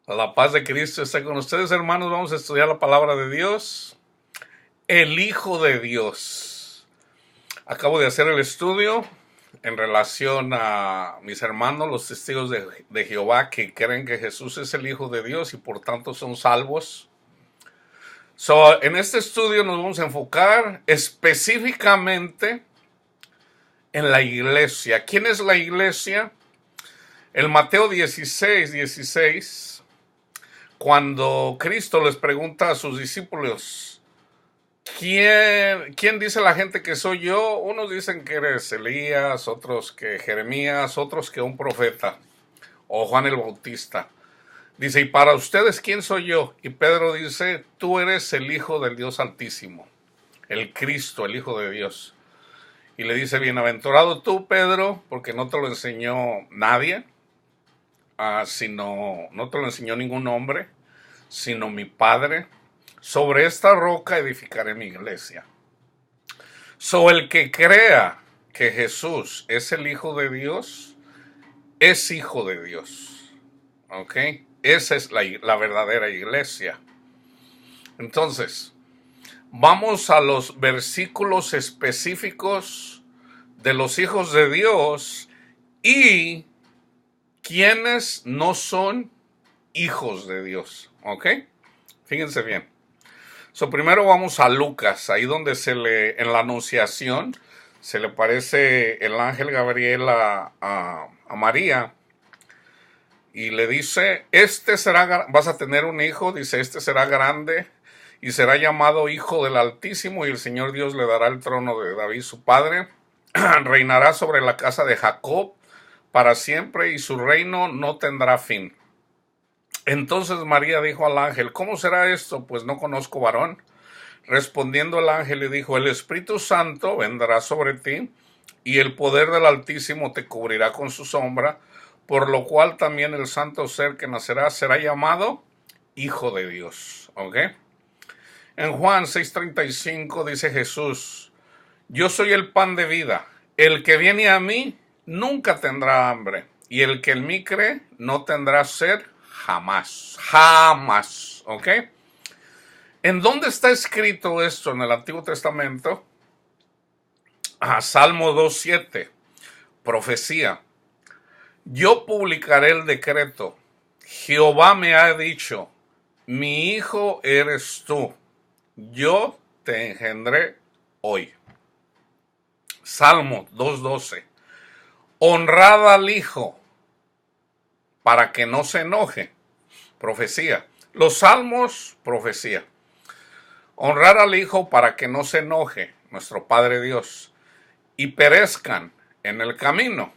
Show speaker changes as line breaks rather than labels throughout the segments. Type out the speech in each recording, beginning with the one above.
La paz de Cristo está con ustedes, hermanos. Vamos a estudiar la palabra de Dios. El Hijo de Dios. Acabo de hacer el estudio en relación a mis hermanos, los testigos de Jehová, que creen que Jesús es el Hijo de Dios y por tanto son salvos. En este estudio nos vamos a enfocar específicamente en la iglesia. ¿Quién es la iglesia? En Mateo 16, cuando Cristo les pregunta a sus discípulos, ¿quién dice la gente que soy yo? Unos dicen que eres Elías, otros que Jeremías, otros que un profeta, o Juan el Bautista. Dice, ¿y para ustedes quién soy yo? Y Pedro dice, tú eres el Hijo del Dios Altísimo, el Cristo, el Hijo de Dios. Y le dice, bienaventurado tú, Pedro, porque no te lo enseñó nadie, no te lo enseñó ningún hombre, sino mi Padre. Sobre esta roca edificaré mi iglesia. El que crea que Jesús es el Hijo de Dios, es hijo de Dios. ¿Ok? Esa es la verdadera iglesia. Entonces, vamos a los versículos específicos de los hijos de Dios y quienes no son hijos de Dios. ¿Ok? Fíjense bien. Primero vamos a Lucas, ahí donde en la Anunciación, se le parece el ángel Gabriel a María y le dice, vas a tener un hijo, dice, este será grande y será llamado Hijo del Altísimo y el Señor Dios le dará el trono de David su padre, reinará sobre la casa de Jacob para siempre y su reino no tendrá fin. Entonces María dijo al ángel, ¿cómo será esto? Pues no conozco varón. Respondiendo el ángel le dijo, el Espíritu Santo vendrá sobre ti y el poder del Altísimo te cubrirá con su sombra, por lo cual también el santo ser que nacerá será llamado Hijo de Dios. ¿Ok? En Juan 6:35 dice Jesús, yo soy el pan de vida, el que viene a mí nunca tendrá hambre, y el que en mí cree no tendrá sed jamás, jamás. ¿Ok? ¿En dónde está escrito esto en el Antiguo Testamento? Salmo 2:7, profecía. Yo publicaré el decreto. Jehová me ha dicho, mi hijo eres tú. Yo te engendré hoy. Salmo 2:12. Honrad al hijo para que no se enoje. Profecía. Los salmos, profecía. Honrar al Hijo para que no se enoje, nuestro Padre Dios, y perezcan en el camino,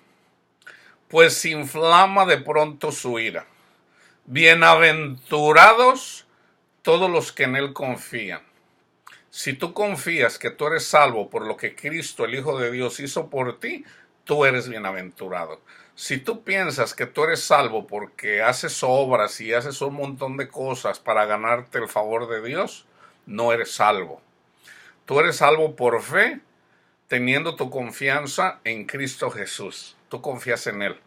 pues inflama de pronto su ira. Bienaventurados todos los que en Él confían. Si tú confías que tú eres salvo por lo que Cristo, el Hijo de Dios, hizo por ti, tú eres bienaventurado. Si tú piensas que tú eres salvo porque haces obras y haces un montón de cosas para ganarte el favor de Dios, no eres salvo. Tú eres salvo por fe, teniendo tu confianza en Cristo Jesús. Tú confías en Él.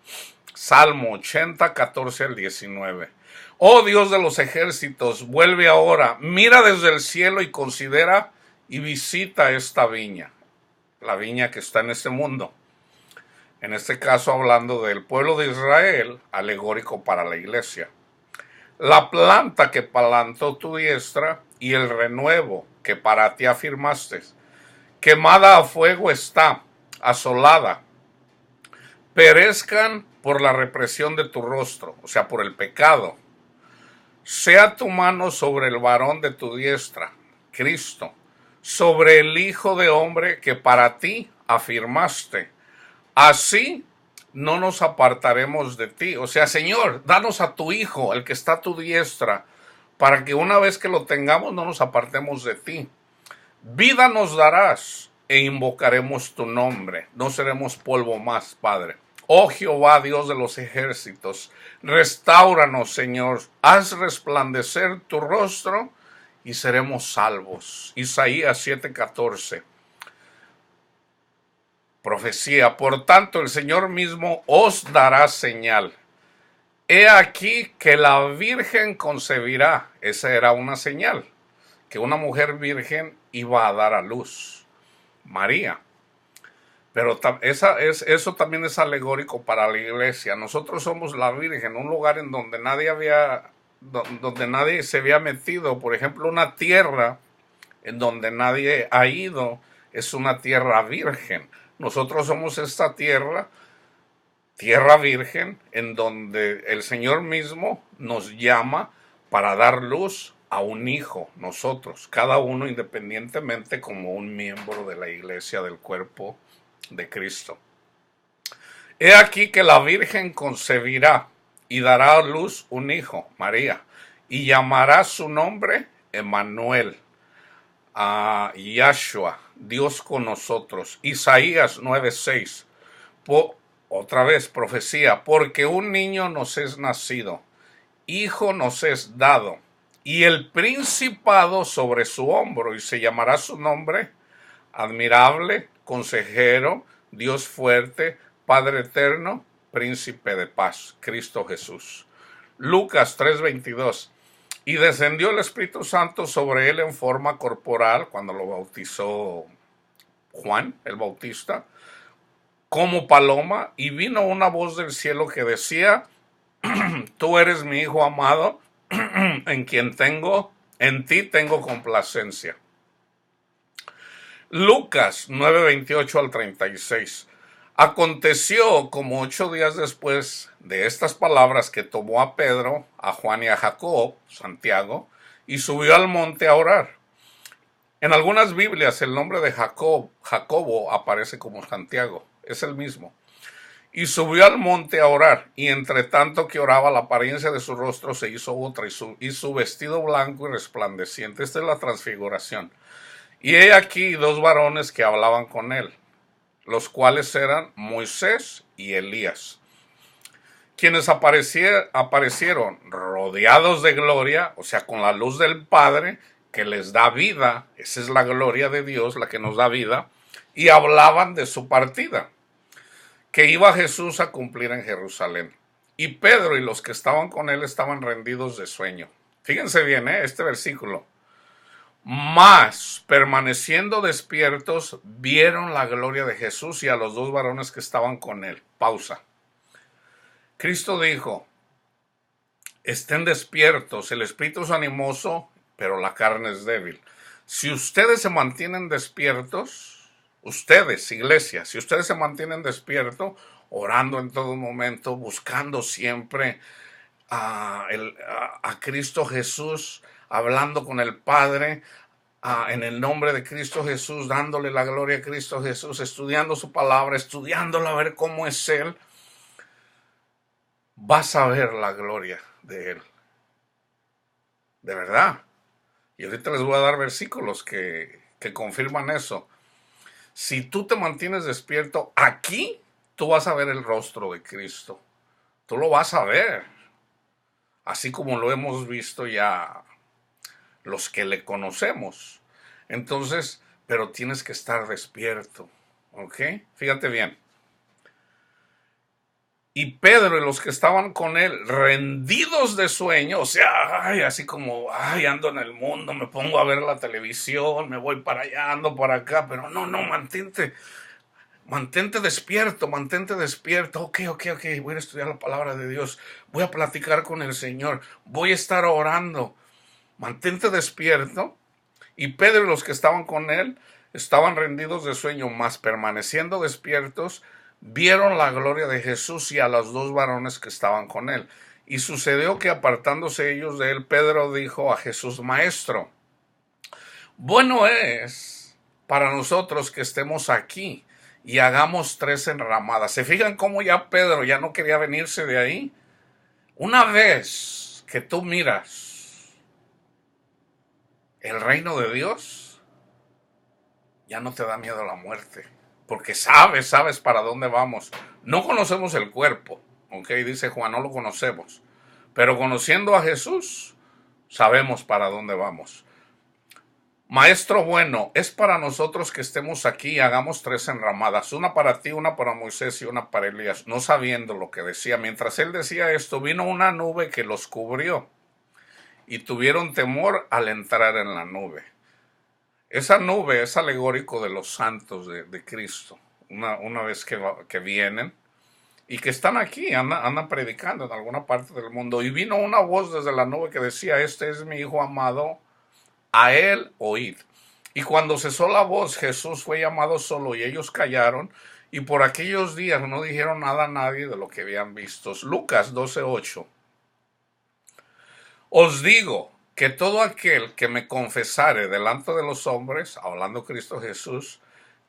Salmo 80, 14 al 19. Oh Dios de los ejércitos, vuelve ahora, mira desde el cielo y considera y visita esta viña, la viña que está en este mundo. En este caso hablando del pueblo de Israel, alegórico para la iglesia. La planta que plantó tu diestra y el renuevo que para ti afirmaste, quemada a fuego está, asolada, perezcan por la represión de tu rostro, o sea, por el pecado. Sea tu mano sobre el varón de tu diestra, Cristo, sobre el Hijo de hombre que para ti afirmaste. Así no nos apartaremos de ti. O sea, Señor, danos a tu Hijo, el que está a tu diestra, para que una vez que lo tengamos no nos apartemos de ti. Vida nos darás e invocaremos tu nombre. No seremos polvo más, Padre. Oh Jehová, Dios de los ejércitos, restáuranos, Señor. Haz resplandecer tu rostro y seremos salvos. Isaías 7:14. Profecía. Por tanto, el Señor mismo os dará señal. He aquí que la virgen concebirá. Esa era una señal, que una mujer virgen iba a dar a luz, María. Pero eso también es alegórico para la iglesia. Nosotros somos la Virgen, un lugar en donde donde nadie se había metido. Por ejemplo, una tierra en donde nadie ha ido es una tierra virgen. Nosotros somos esta tierra virgen, en donde el Señor mismo nos llama para dar luz a un hijo, nosotros, cada uno independientemente como un miembro de la iglesia del cuerpo de Cristo. He aquí que la Virgen concebirá y dará a luz un hijo, María, y llamará su nombre Emmanuel, a Yahshua, Dios con nosotros. Isaías 9:6. Otra vez, profecía, porque un niño nos es nacido, hijo nos es dado, y el principado sobre su hombro, y se llamará su nombre admirable, consejero, Dios fuerte, Padre eterno, príncipe de paz, Cristo Jesús. Lucas 3:22. Y descendió el Espíritu Santo sobre él en forma corporal cuando lo bautizó Juan el Bautista, como paloma, y vino una voz del cielo que decía: tú eres mi hijo amado, en ti tengo complacencia. Lucas 9:28 al 36. Aconteció como 8 días después de estas palabras que tomó a Pedro, a Juan y a Jacob, Santiago, y subió al monte a orar. En algunas Biblias el nombre de Jacobo aparece como Santiago, es el mismo. Y subió al monte a orar, y entre tanto que oraba, la apariencia de su rostro se hizo otra, y su vestido blanco y resplandeciente. Esta es la transfiguración. Y he aquí 2 varones que hablaban con él, los cuales eran Moisés y Elías, quienes aparecieron rodeados de gloria, o sea, con la luz del Padre, que les da vida. Esa es la gloria de Dios, la que nos da vida, y hablaban de su partida, que iba Jesús a cumplir en Jerusalén. Y Pedro y los que estaban con él estaban rendidos de sueño. Fíjense bien, este versículo. Mas, permaneciendo despiertos, vieron la gloria de Jesús y a los 2 varones que estaban con él. Pausa. Cristo dijo: estén despiertos, el espíritu es animoso, pero la carne es débil. Si ustedes se mantienen despiertos, ustedes, iglesia, si ustedes se mantienen despiertos, orando en todo momento, buscando siempre a Cristo Jesús, hablando con el Padre, en el nombre de Cristo Jesús, dándole la gloria a Cristo Jesús, estudiando su palabra, estudiándola a ver cómo es Él, vas a ver la gloria de Él. De verdad. Y ahorita les voy a dar versículos que confirman eso. Si tú te mantienes despierto aquí, tú vas a ver el rostro de Cristo. Tú lo vas a ver. Así como lo hemos visto ya los que le conocemos. Entonces, pero tienes que estar despierto. ¿Ok? Fíjate bien. Y Pedro y los que estaban con él, rendidos de sueño, o sea, así como, ando en el mundo, me pongo a ver la televisión, me voy para allá, ando para acá, pero no, mantente despierto, mantente despierto. Ok, voy a estudiar la palabra de Dios, voy a platicar con el Señor, voy a estar orando. Mantente despierto. Y Pedro y los que estaban con él estaban rendidos de sueño, mas permaneciendo despiertos, vieron la gloria de Jesús y a los 2 varones que estaban con él. Y sucedió que apartándose ellos de él, Pedro dijo a Jesús: Maestro, bueno es para nosotros que estemos aquí y hagamos 3 enramadas. ¿Se fijan cómo ya Pedro ya no quería venirse de ahí? Una vez que tú miras el reino de Dios, ya no te da miedo la muerte, porque sabes para dónde vamos. No conocemos el cuerpo, ok, dice Juan, no lo conocemos, pero conociendo a Jesús, sabemos para dónde vamos. Maestro bueno, es para nosotros que estemos aquí y hagamos tres enramadas, una para ti, una para Moisés y una para Elías, no sabiendo lo que decía. Mientras él decía esto, vino una nube que los cubrió y tuvieron temor al entrar en la nube. Esa nube es alegórico de los santos de Cristo, una vez que vienen y que están aquí, andan predicando en alguna parte del mundo. Y vino una voz desde la nube que decía, este es mi Hijo amado, a él oíd. Y cuando cesó la voz, Jesús fue llamado solo y ellos callaron. Y por aquellos días no dijeron nada a nadie de lo que habían visto. Lucas 12:8. Os digo que todo aquel que me confesare delante de los hombres, hablando Cristo Jesús,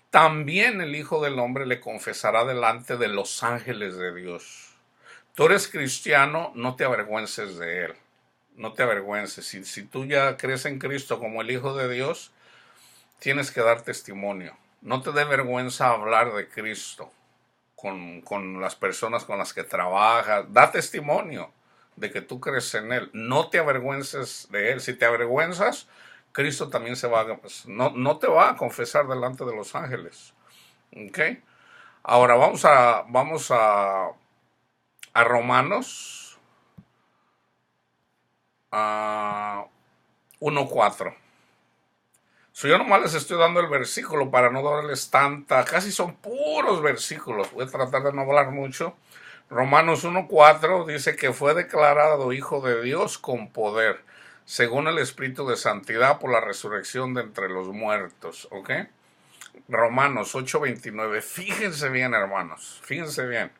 también el Hijo del Hombre le confesará delante de los ángeles de Dios. Tú eres cristiano, no te avergüences de él. No te avergüences. Si tú ya crees en Cristo como el Hijo de Dios, tienes que dar testimonio. No te dé vergüenza hablar de Cristo con las personas con las que trabajas. Da testimonio de que tú crees en Él. No te avergüences de Él. Si te avergüenzas, Cristo también no te va a confesar delante de los ángeles. ¿Ok? Ahora vamos a Romanos 1:4. Yo nomás les estoy dando el versículo para no darles casi son puros versículos. Voy a tratar de no hablar mucho. Romanos 1:4 dice que fue declarado Hijo de Dios con poder, según el Espíritu de Santidad por la resurrección de entre los muertos. ¿Ok? Romanos 8:29. Fíjense bien, hermanos. Fíjense bien.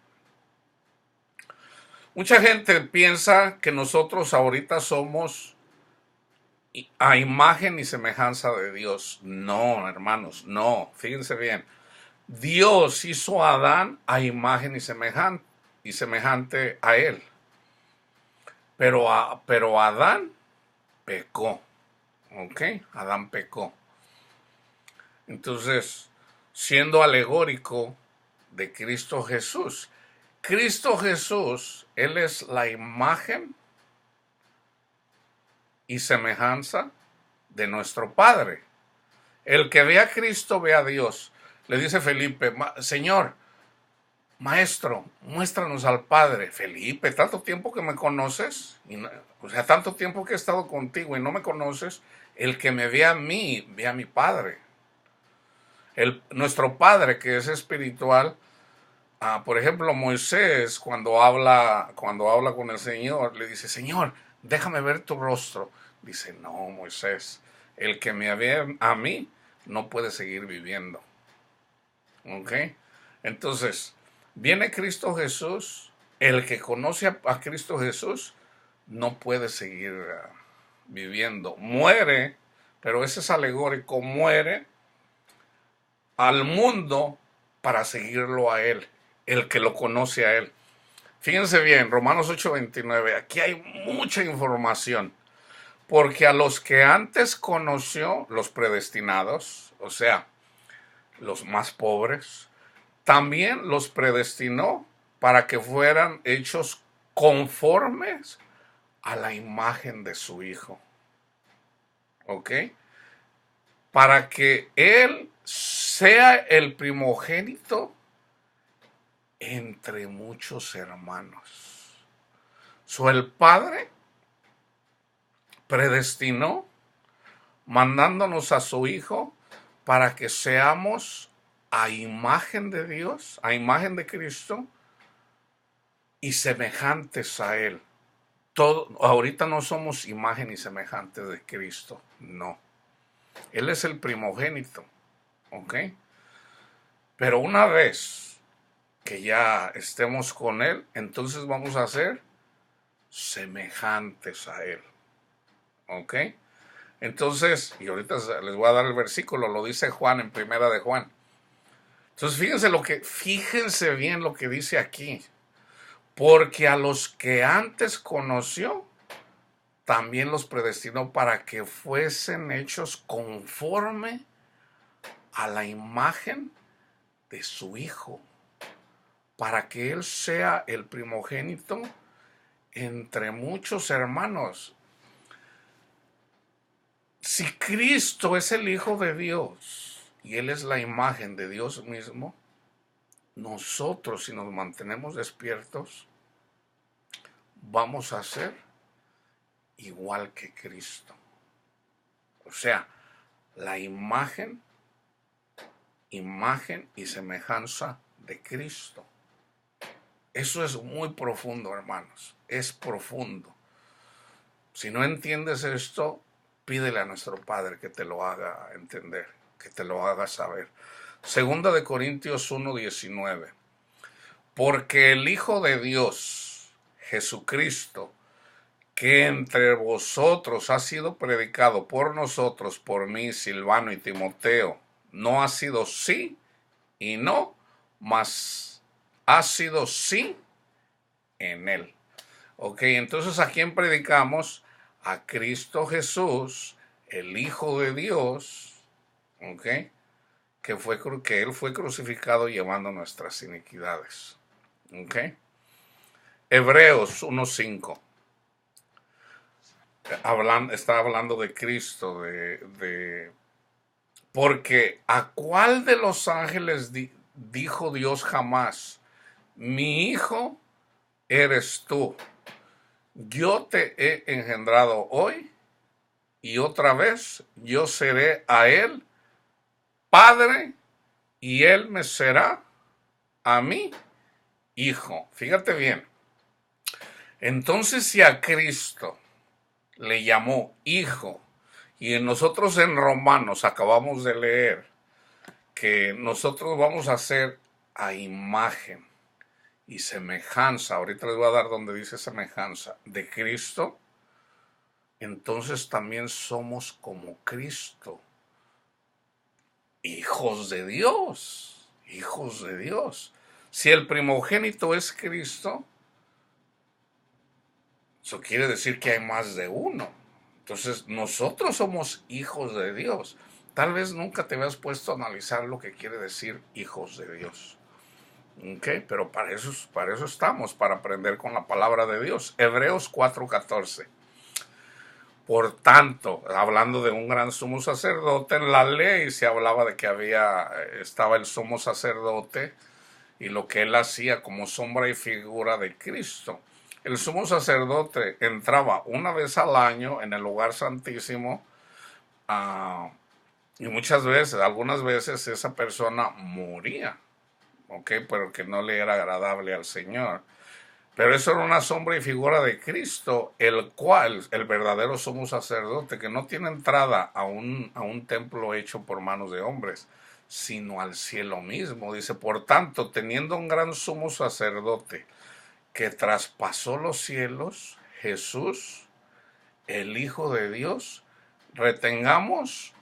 Mucha gente piensa que nosotros ahorita somos a imagen y semejanza de Dios. No, hermanos, no. Fíjense bien. Dios hizo a Adán a imagen y semejante a él. Pero Adán pecó. ¿Ok? Adán pecó. Entonces, siendo alegórico de Cristo Jesús. Cristo Jesús, Él es la imagen y semejanza de nuestro Padre. El que ve a Cristo ve a Dios. Le dice Felipe, Señor, Maestro, muéstranos al Padre. Felipe, tanto tiempo que me conoces, tanto tiempo que he estado contigo y no me conoces, el que me ve a mí, ve a mi Padre. Nuestro Padre, que es espiritual, por ejemplo, Moisés, cuando habla con el Señor, le dice, Señor, déjame ver tu rostro. Dice, no, Moisés, el que me ve a mí no puede seguir viviendo. ¿Ok? Entonces, viene Cristo Jesús, el que conoce a Cristo Jesús no puede seguir viviendo. Muere, pero ese es alegórico, muere al mundo para seguirlo a Él, el que lo conoce a Él. Fíjense bien, Romanos 8:29, aquí hay mucha información, porque a los que antes conoció, los predestinados, o sea, los más pobres, también los predestinó para que fueran hechos conformes a la imagen de su Hijo. ¿Ok? Para que Él sea el primogénito entre muchos hermanos. El Padre predestinó mandándonos a su Hijo para que seamos a imagen de Dios, a imagen de Cristo y semejantes a Él. Ahorita no somos imagen y semejante de Cristo, no. Él es el primogénito, ¿ok? Pero una vez que ya estemos con Él, entonces vamos a ser semejantes a Él, ¿ok? Entonces, y ahorita les voy a dar el versículo, lo dice Juan en Primera de Juan. Entonces, fíjense bien lo que dice aquí. Porque a los que antes conoció, también los predestinó para que fuesen hechos conforme a la imagen de su Hijo, para que Él sea el primogénito entre muchos hermanos. Si Cristo es el Hijo de Dios y Él es la imagen de Dios mismo, nosotros, si nos mantenemos despiertos, vamos a ser igual que Cristo. O sea, la imagen y semejanza de Cristo. Eso es muy profundo, hermanos. Es profundo. Si no entiendes esto, pídele a nuestro Padre que te lo haga entender, que te lo haga saber. Segunda de Corintios 1:19. Porque el Hijo de Dios, Jesucristo, que entre vosotros ha sido predicado por nosotros, por mí, Silvano y Timoteo, no ha sido sí y no, mas ha sido sí en él. Ok, entonces ¿a quién predicamos? A Cristo Jesús, el Hijo de Dios, ok, que Él fue crucificado llevando nuestras iniquidades. Ok. Hebreos 1:5. Está hablando de Cristo, porque ¿a cuál de los ángeles dijo Dios jamás, mi hijo eres tú, yo te he engendrado hoy y otra vez yo seré a él padre y él me será a mí hijo? Fíjate bien. Entonces, si a Cristo le llamó hijo, y nosotros en Romanos acabamos de leer que nosotros vamos a ser a imagen y semejanza, ahorita les voy a dar donde dice semejanza, de Cristo, entonces también somos como Cristo, hijos de Dios, hijos de Dios. Si el primogénito es Cristo, eso quiere decir que hay más de uno. Entonces nosotros somos hijos de Dios. Tal vez nunca te habías puesto a analizar lo que quiere decir hijos de Dios. Okay, pero para eso estamos, para aprender con la palabra de Dios. Hebreos 4:14. Por tanto, hablando de un gran sumo sacerdote, en la ley se hablaba de que estaba el sumo sacerdote y lo que él hacía como sombra y figura de Cristo. El sumo sacerdote entraba una vez al año en el lugar santísimo, y algunas veces esa persona moría, pero que no le era agradable al Señor. Pero eso era una sombra y figura de Cristo, el cual, el verdadero sumo sacerdote, que no tiene entrada a un templo hecho por manos de hombres, sino al cielo mismo. Dice, por tanto, teniendo un gran sumo sacerdote que traspasó los cielos, Jesús, el Hijo de Dios, retengamos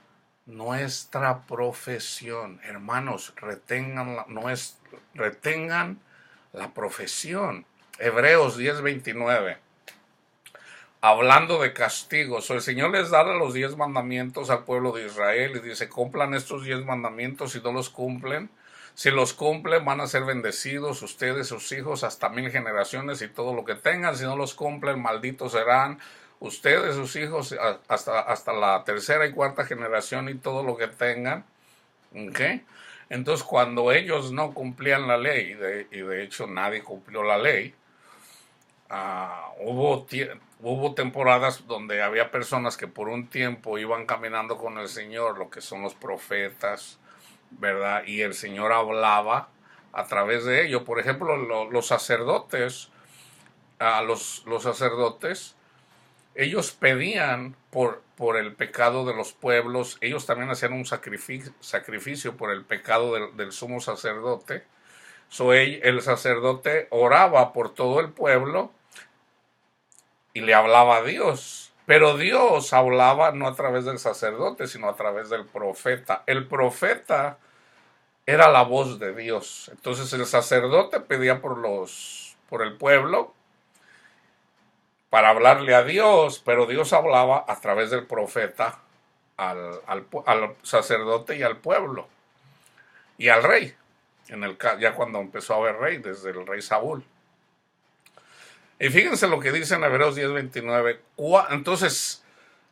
nuestra profesión. Hermanos, retengan la profesión. Hebreos 10:29. Hablando de castigos, el Señor les da los 10 mandamientos al pueblo de Israel y dice, cumplan estos 10 mandamientos. Si no los cumplen, si los cumplen, van a ser bendecidos ustedes, sus hijos, hasta 1000 generaciones y todo lo que tengan. Si no los cumplen, malditos serán ustedes, sus hijos, hasta la tercera y cuarta generación y todo lo que tengan. ¿Okay? Entonces, cuando ellos no cumplían la ley, y de hecho nadie cumplió la ley, hubo temporadas donde había personas que por un tiempo iban caminando con el Señor, lo que son los profetas, ¿verdad? Y el Señor hablaba a través de ellos. Por ejemplo, los sacerdotes, los sacerdotes, ellos pedían por el pecado de los pueblos. Ellos también hacían un sacrificio por el pecado del sumo sacerdote. El sacerdote oraba por todo el pueblo y le hablaba a Dios. Pero Dios hablaba no a través del sacerdote, sino a través del profeta. El profeta era la voz de Dios. Entonces el sacerdote pedía por el pueblo para hablarle a Dios, pero Dios hablaba a través del profeta al sacerdote y al pueblo y al rey, ya cuando empezó a haber rey, desde el rey Saúl. Y fíjense lo que dice en Hebreos 10:29. Entonces,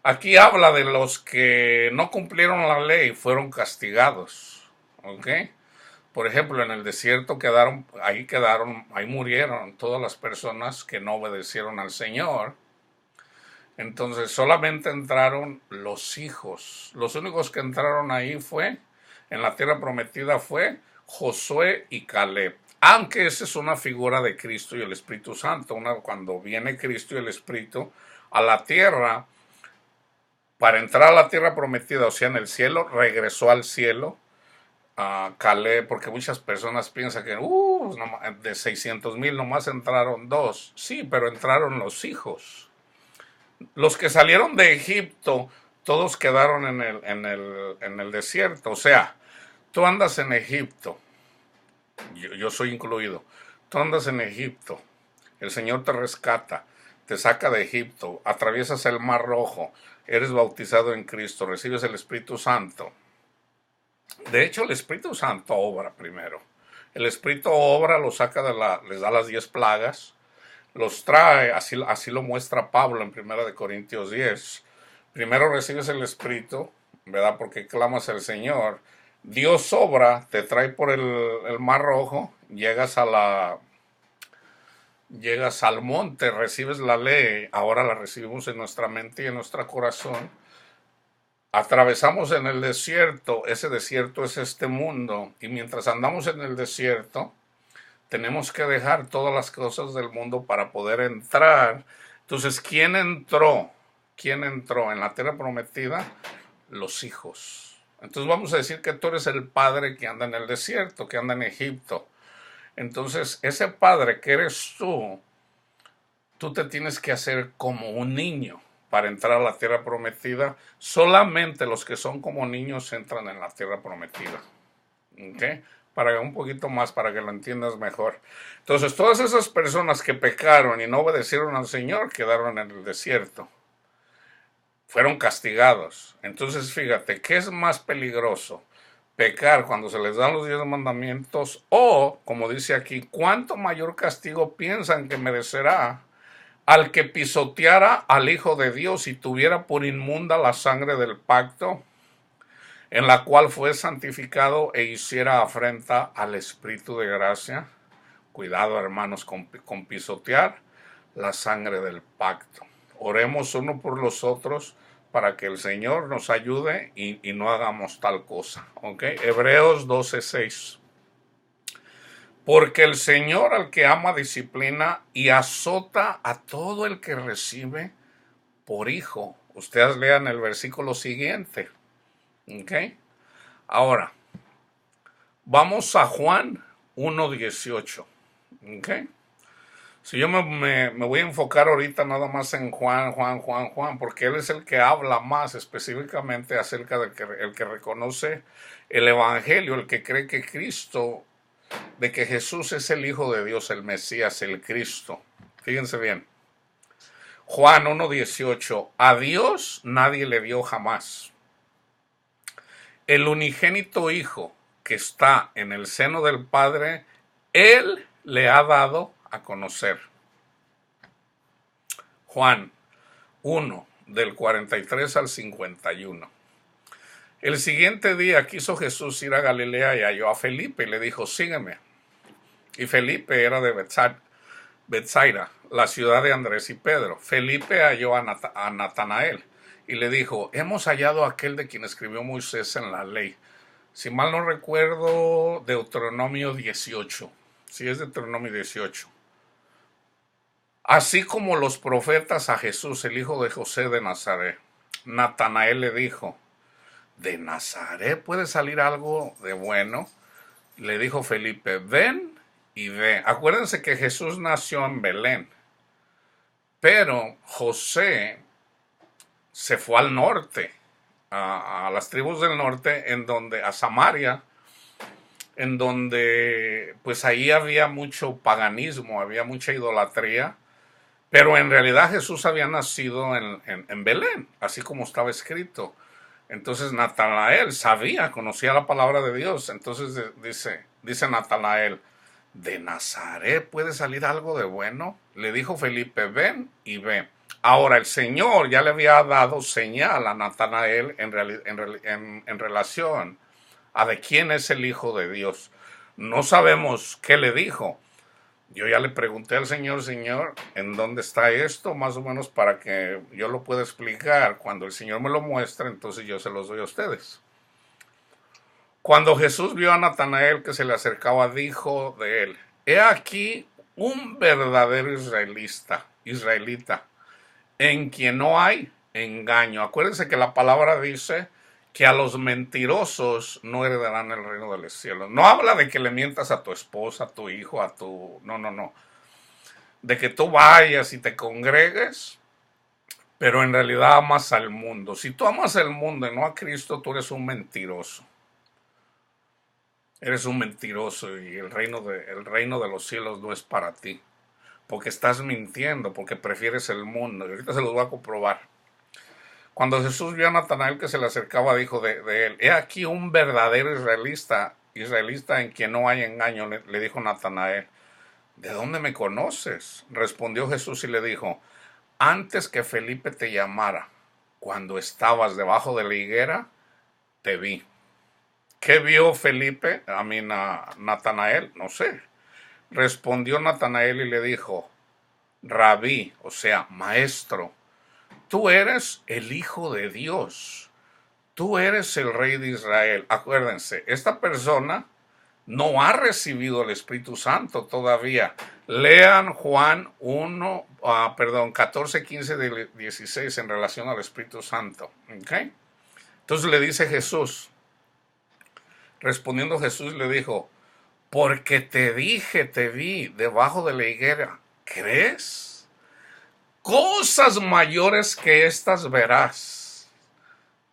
Aquí habla de los que no cumplieron la ley, fueron castigados. ¿Ok? Por ejemplo, en el desierto ahí murieron todas las personas que no obedecieron al Señor. Entonces solamente entraron los hijos. Los únicos que entraron ahí en la tierra prometida fue Josué y Caleb. Aunque esa es una figura de Cristo y el Espíritu Santo. Cuando viene Cristo y el Espíritu a la tierra, para entrar a la tierra prometida, o sea, en el cielo, regresó al cielo a Caleb, porque muchas personas piensan que de 600,000 nomás entraron dos. Sí, pero entraron los hijos. Los que salieron de Egipto, todos quedaron en el desierto. O sea, tú andas en Egipto, yo soy incluido, tú andas en Egipto, el Señor te rescata, te saca de Egipto, atraviesas el Mar Rojo, eres bautizado en Cristo, recibes el Espíritu Santo. De hecho, el Espíritu Santo obra primero. El Espíritu obra, lo saca les da las 10 plagas, los trae, así lo muestra Pablo en 1 Corintios 10. Primero recibes el Espíritu, ¿verdad? Porque clamas al Señor. Dios obra, te trae por el Mar Rojo, llegas al monte, recibes la ley, ahora la recibimos en nuestra mente y en nuestro corazón. Atravesamos en el desierto, ese desierto es este mundo, y mientras andamos en el desierto, tenemos que dejar todas las cosas del mundo para poder entrar. Entonces, ¿quién entró? ¿Quién entró en la tierra prometida? Los hijos. Entonces vamos a decir que tú eres el padre que anda en el desierto, que anda en Egipto. Entonces, ese padre que eres tú te tienes que hacer como un niño para entrar a la tierra prometida. Solamente los que son como niños entran en la tierra prometida. ¿Ok? Para un poquito más, para que lo entiendas mejor. Entonces, todas esas personas que pecaron y no obedecieron al Señor quedaron en el desierto. Fueron castigados. Entonces, fíjate, ¿qué es más peligroso? Pecar cuando se les dan los 10 mandamientos o, como dice aquí, ¿cuánto mayor castigo piensan que merecerá al que pisoteara al Hijo de Dios y tuviera por inmunda la sangre del pacto, en la cual fue santificado e hiciera afrenta al Espíritu de gracia? Cuidado, hermanos, con pisotear la sangre del pacto. Oremos uno por los otros para que el Señor nos ayude y no hagamos tal cosa. ¿Ok? Hebreos 12:6. Porque el Señor al que ama disciplina y azota a todo el que recibe por hijo. Ustedes lean el versículo siguiente. ¿Ok? Ahora, vamos a Juan 1:18. ¿Ok? Si yo me voy a enfocar ahorita nada más en Juan, porque él es el que habla más específicamente acerca del el que reconoce el Evangelio, el que cree que Cristo, de que Jesús es el Hijo de Dios, el Mesías, el Cristo. Fíjense bien. Juan 1:18. A Dios nadie le dio jamás. El unigénito Hijo que está en el seno del Padre, Él le ha dado a conocer. Juan 1, del 43 al 51. El siguiente día quiso Jesús ir a Galilea y halló a Felipe y le dijo, sígueme. Y Felipe era de Betsaida, la ciudad de Andrés y Pedro. Felipe halló a Natanael y le dijo, hemos hallado a aquel de quien escribió Moisés en la ley. Si mal no recuerdo, Deuteronomio 18. Sí, es Deuteronomio 18. Así como los profetas a Jesús, el hijo de José de Nazaret. Natanael le dijo, ¿de Nazaret puede salir algo de bueno? Le dijo Felipe, ven y ve. Acuérdense que Jesús nació en Belén, pero José se fue al norte, a las tribus del norte, a Samaria, en donde pues ahí había mucho paganismo, había mucha idolatría, pero en realidad Jesús había nacido en Belén, así como estaba escrito. Entonces Natanael conocía la palabra de Dios. Entonces dice Natanael, ¿de Nazaret puede salir algo de bueno? Le dijo Felipe, ven y ve. Ahora, el Señor ya le había dado señal a Natanael en relación a de quién es el Hijo de Dios. No sabemos qué le dijo. Yo ya le pregunté al Señor, Señor, ¿en dónde está esto? Más o menos para que yo lo pueda explicar. Cuando el Señor me lo muestra, entonces yo se los doy a ustedes. Cuando Jesús vio a Natanael que se le acercaba, dijo de él: he aquí un verdadero israelita, en quien no hay engaño. Acuérdense que la palabra dice que a los mentirosos no heredarán el reino de los cielos. No habla de que le mientas a tu esposa, a tu hijo, a tu... No, no, no. De que tú vayas y te congregues, pero en realidad amas al mundo. Si tú amas el mundo y no a Cristo, tú eres un mentiroso. Eres un mentiroso y el reino de los cielos no es para ti. Porque estás mintiendo, porque prefieres el mundo. Y ahorita se los voy a comprobar. Cuando Jesús vio a Natanael que se le acercaba, dijo de él: he aquí un verdadero israelita en quien no hay engaño. Le dijo Natanael: ¿de dónde me conoces? Respondió Jesús y le dijo: antes que Felipe te llamara, cuando estabas debajo de la higuera, te vi. ¿Qué vio Felipe? Natanael, no sé. Respondió Natanael y le dijo: Rabí, o sea, maestro, tú eres el Hijo de Dios. Tú eres el Rey de Israel. Acuérdense, esta persona no ha recibido el Espíritu Santo todavía. Lean Juan 14, 15, 16 en relación al Espíritu Santo. ¿Okay? Entonces le dice Jesús, respondiendo Jesús le dijo: porque te dije, te vi debajo de la higuera, ¿crees? Cosas mayores que estas verás.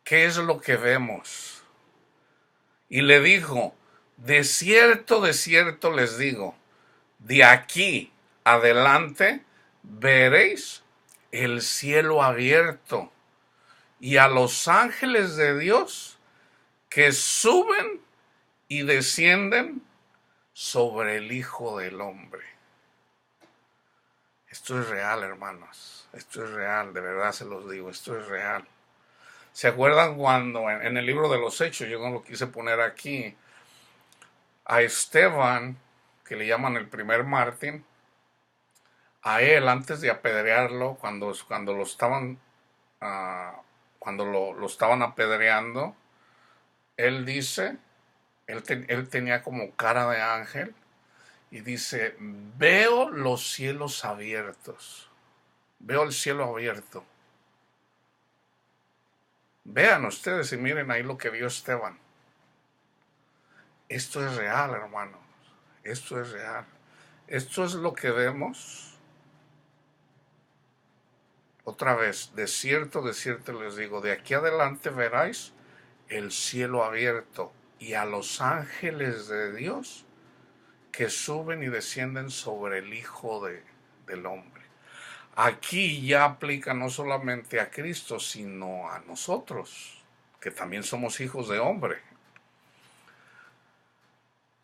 ¿Qué es lo que vemos? Y le dijo: de cierto les digo, de aquí adelante veréis el cielo abierto y a los ángeles de Dios que suben y descienden sobre el Hijo del Hombre. Esto es real, hermanos. Esto es real, de verdad se los digo, esto es real. ¿Se acuerdan cuando en el libro de los Hechos, yo no lo quise poner aquí, a Esteban, que le llaman el primer mártir, a él antes de apedrearlo, cuando lo estaban lo estaban apedreando, él dice, él tenía como cara de ángel y dice: veo los cielos abiertos, veo el cielo abierto. Vean ustedes y miren ahí lo que vio Esteban. Esto es real, hermanos. Esto es real. Esto es lo que vemos. Otra vez, de cierto les digo, de aquí adelante veráis el cielo abierto y a los ángeles de Dios que suben y descienden sobre el Hijo del Hombre. Aquí ya aplica no solamente a Cristo, sino a nosotros, que también somos hijos de hombre.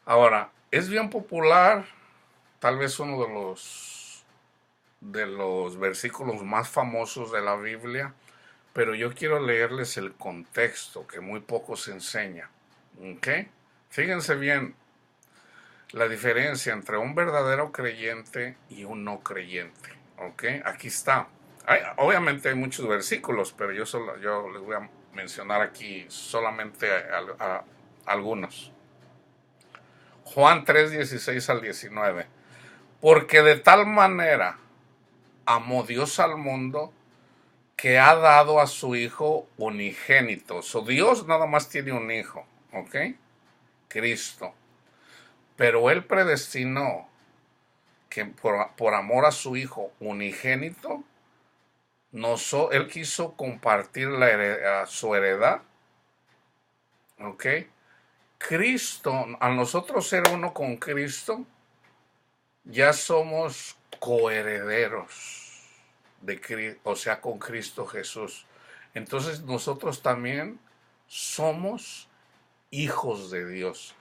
Ahora, es bien popular, tal vez uno de los versículos más famosos de la Biblia, pero yo quiero leerles el contexto, que muy poco se enseña. ¿Ok? Fíjense bien la diferencia entre un verdadero creyente y un no creyente. ¿Ok? Aquí está. Obviamente hay muchos versículos, pero yo les voy a mencionar aquí solamente a algunos. Juan 3, 16 al 19. Porque de tal manera amó Dios al mundo que ha dado a su Hijo unigénito. Dios nada más tiene un Hijo, ¿ok? Cristo. Pero Él predestinó que por amor a su Hijo unigénito, Él quiso compartir su heredad, ¿ok? Cristo, a nosotros ser uno con Cristo, ya somos coherederos o sea, con Cristo Jesús. Entonces nosotros también somos hijos de Dios.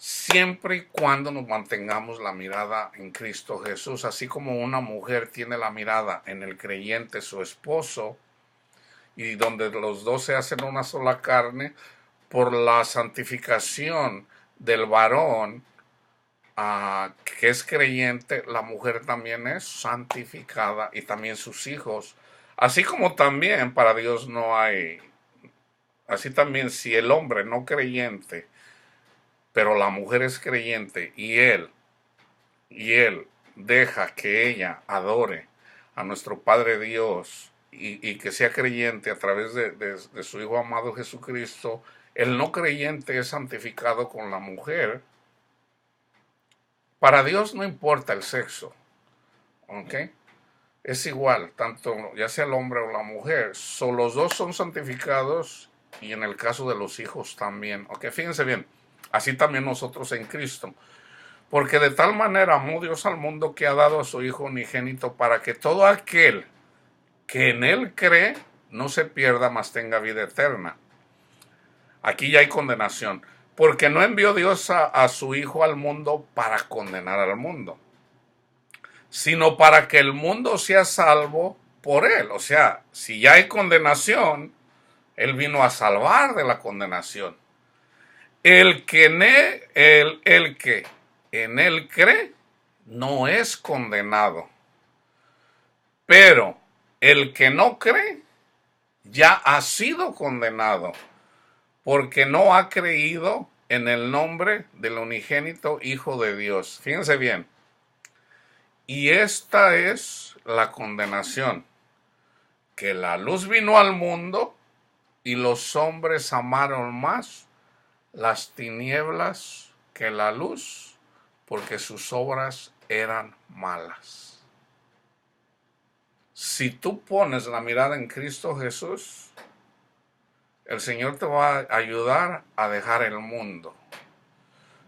siempre y cuando nos mantengamos la mirada en Cristo Jesús, así como una mujer tiene la mirada en el creyente, su esposo, y donde los dos se hacen una sola carne, por la santificación del varón que es creyente, la mujer también es santificada y también sus hijos. Así como también para Dios no hay, así también si el hombre no creyente, pero la mujer es creyente y él deja que ella adore a nuestro Padre Dios y que sea creyente a través de su Hijo amado Jesucristo, el no creyente es santificado con la mujer. Para Dios no importa el sexo, ¿ok? Es igual, tanto ya sea el hombre o la mujer, los dos son santificados y en el caso de los hijos también, ¿ok? Fíjense bien, así también nosotros en Cristo. Porque de tal manera amó Dios al mundo que ha dado a su Hijo unigénito para que todo aquel que en Él cree no se pierda, mas tenga vida eterna. Aquí ya hay condenación. Porque no envió Dios a su Hijo al mundo para condenar al mundo, sino para que el mundo sea salvo por Él. O sea, si ya hay condenación, Él vino a salvar de la condenación. El que en Él cree no es condenado. Pero el que no cree ya ha sido condenado porque no ha creído en el nombre del unigénito Hijo de Dios. Fíjense bien. Y esta es la condenación, que la luz vino al mundo y los hombres amaron más las tinieblas que la luz, porque sus obras eran malas. Si tú pones la mirada en Cristo Jesús, el Señor te va a ayudar a dejar el mundo.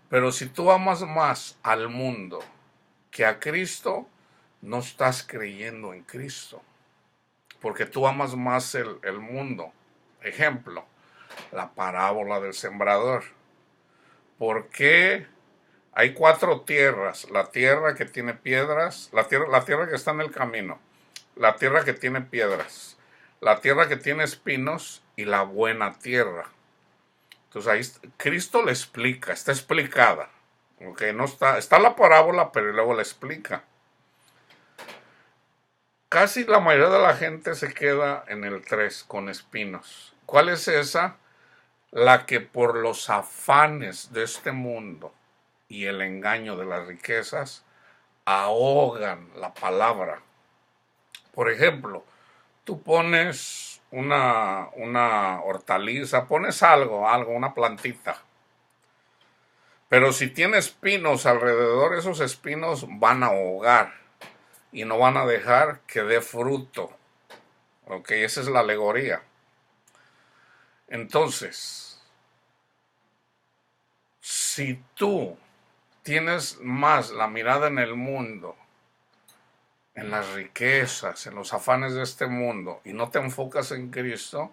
Pero si tú amas más al mundo que a Cristo, no estás creyendo en Cristo. Porque tú amas más el mundo. Ejemplo, la parábola del sembrador. ¿Por qué hay 4 tierras? La tierra que tiene piedras, la tierra que está en el camino, la tierra que tiene piedras, la tierra que tiene espinos y la buena tierra. Entonces ahí Cristo le explica, está explicada. Okay, no está la parábola, pero luego la explica. Casi la mayoría de la gente se queda en el 3 con espinos. ¿Cuál es esa? La que por los afanes de este mundo y el engaño de las riquezas ahogan la palabra. Por ejemplo, tú pones una hortaliza, pones algo, una plantita. Pero si tiene espinos alrededor, esos espinos van a ahogar y no van a dejar que dé fruto. Ok, esa es la alegoría. Entonces, si tú tienes más la mirada en el mundo, en las riquezas, en los afanes de este mundo, y no te enfocas en Cristo,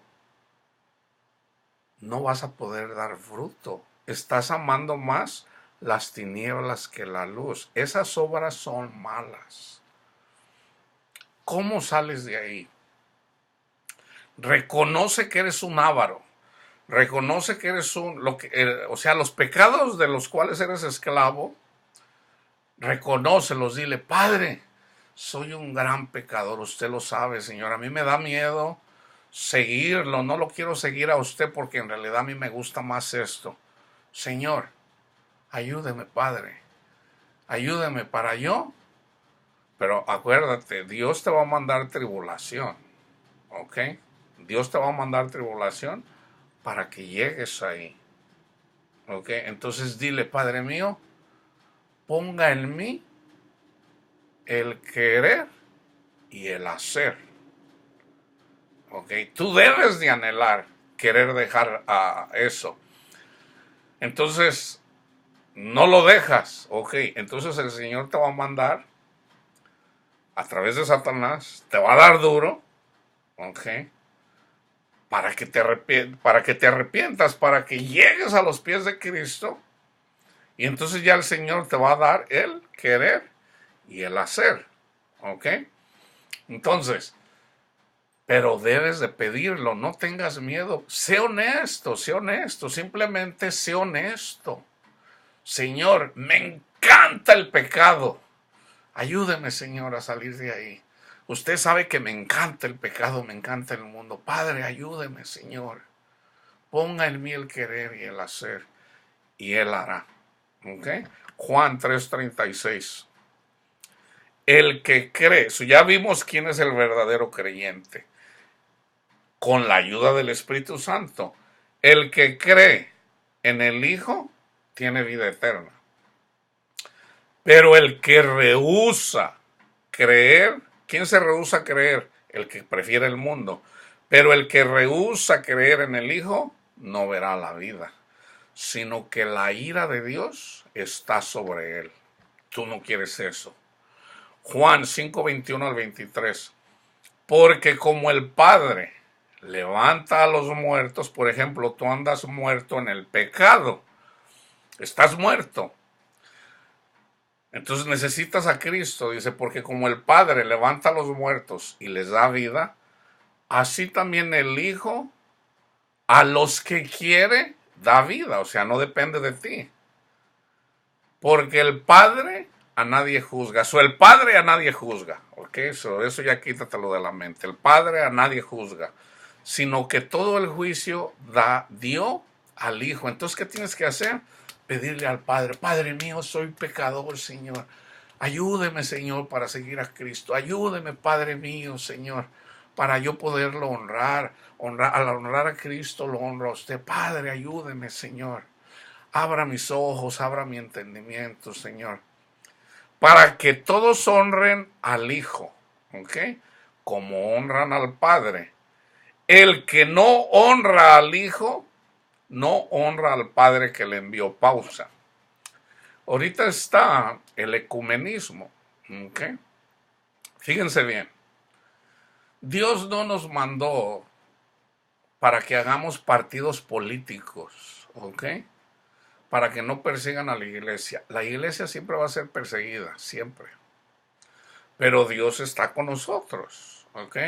no vas a poder dar fruto. Estás amando más las tinieblas que la luz. Esas obras son malas. ¿Cómo sales de ahí? Reconoce que eres un avaro. Reconoce que eres o sea, los pecados de los cuales eres esclavo, reconócelos, dile, Padre, soy un gran pecador, usted lo sabe, Señor, a mí me da miedo seguirlo, no lo quiero seguir a usted porque en realidad a mí me gusta más esto. Señor, ayúdeme, Padre, ayúdeme para yo. Pero acuérdate, Dios te va a mandar tribulación, ¿ok? Dios te va a mandar tribulación para que llegues ahí, ¿ok? Entonces dile, Padre mío, ponga en mí el querer y el hacer, ¿ok? Tú debes de anhelar, querer dejar eso. Entonces, no lo dejas, ¿ok? Entonces el Señor te va a mandar a través de Satanás, te va a dar duro, ¿ok? Para que te arrepientas, para que llegues a los pies de Cristo Y entonces ya el Señor te va a dar el querer y el hacer. ¿Ok? Entonces, pero debes de pedirlo, no tengas miedo. Sé honesto, simplemente sé honesto. Señor, me encanta el pecado. Ayúdeme, Señor, a salir de ahí. Usted sabe que me encanta el pecado, me encanta el mundo. Padre, ayúdeme, Señor. Ponga en mí el querer y el hacer, y Él hará. ¿Ok? Juan 3:36. El que cree, ya vimos quién es el verdadero creyente, con la ayuda del Espíritu Santo. El que cree en el Hijo tiene vida eterna. Pero el que rehúsa creer, ¿quién se rehúsa a creer? El que prefiere el mundo. Pero el que rehúsa creer en el Hijo no verá la vida, sino que la ira de Dios está sobre él. Tú no quieres eso. Juan 5:21-23. Porque como el Padre levanta a los muertos, por ejemplo, tú andas muerto en el pecado, estás muerto. Entonces necesitas a Cristo, dice, porque como el Padre levanta a los muertos y les da vida, así también el Hijo a los que quiere da vida, o sea, no depende de ti. Porque el Padre a nadie juzga, el Padre a nadie juzga, ¿ok? Eso ya quítatelo de la mente. El Padre a nadie juzga, sino que todo el juicio dio al Hijo. Entonces, ¿qué tienes que hacer? Pedirle al Padre, Padre mío, soy pecador, Señor. Ayúdeme, Señor, para seguir a Cristo. Ayúdeme, Padre mío, Señor, para yo poderlo honrar. Al honrar a Cristo, lo honro a usted. Padre, ayúdeme, Señor. Abra mis ojos, abra mi entendimiento, Señor. Para que todos honren al Hijo, ¿ok? Como honran al Padre. El que no honra al Hijo, no honra al Padre que le envió. Pausa. Ahorita está el ecumenismo, ¿ok? Fíjense bien. Dios no nos mandó para que hagamos partidos políticos, ¿ok? Para que no persigan a la iglesia. La iglesia siempre va a ser perseguida, siempre. Pero Dios está con nosotros, ¿ok?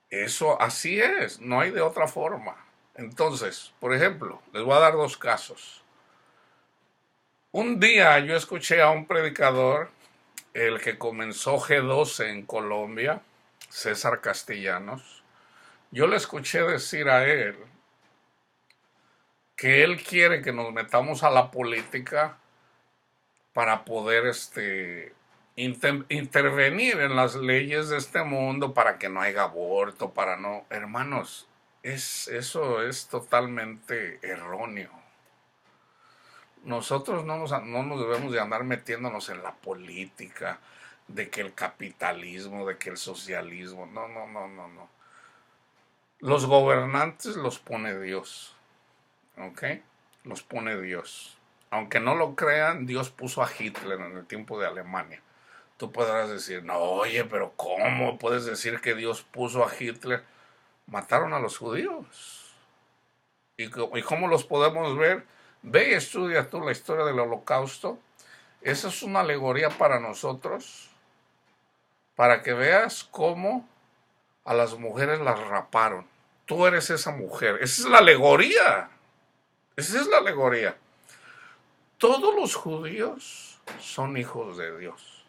Eso así es, no hay de otra forma. Entonces, por ejemplo, les voy a dar dos casos. Un día yo escuché a un predicador, el que comenzó G12 en Colombia, César Castellanos. Yo le escuché decir a él que él quiere que nos metamos a la política para poder intervenir en las leyes de este mundo para que no haya aborto, para no... Hermanos, eso es totalmente erróneo. Nosotros no nos debemos de andar metiéndonos en la política, de que el capitalismo, de que el socialismo, no. Los gobernantes los pone Dios, ¿ok? Los pone Dios. Aunque no lo crean, Dios puso a Hitler en el tiempo de Alemania. Tú podrás decir, no, oye, pero ¿cómo puedes decir que Dios puso a Hitler? Mataron a los judíos. ¿Y cómo los podemos ver? Ve y estudia tú la historia del Holocausto. Esa es una alegoría para nosotros, para que veas cómo a las mujeres las raparon. Tú eres esa mujer. Esa es la alegoría. Esa es la alegoría. Todos los judíos son hijos de Dios.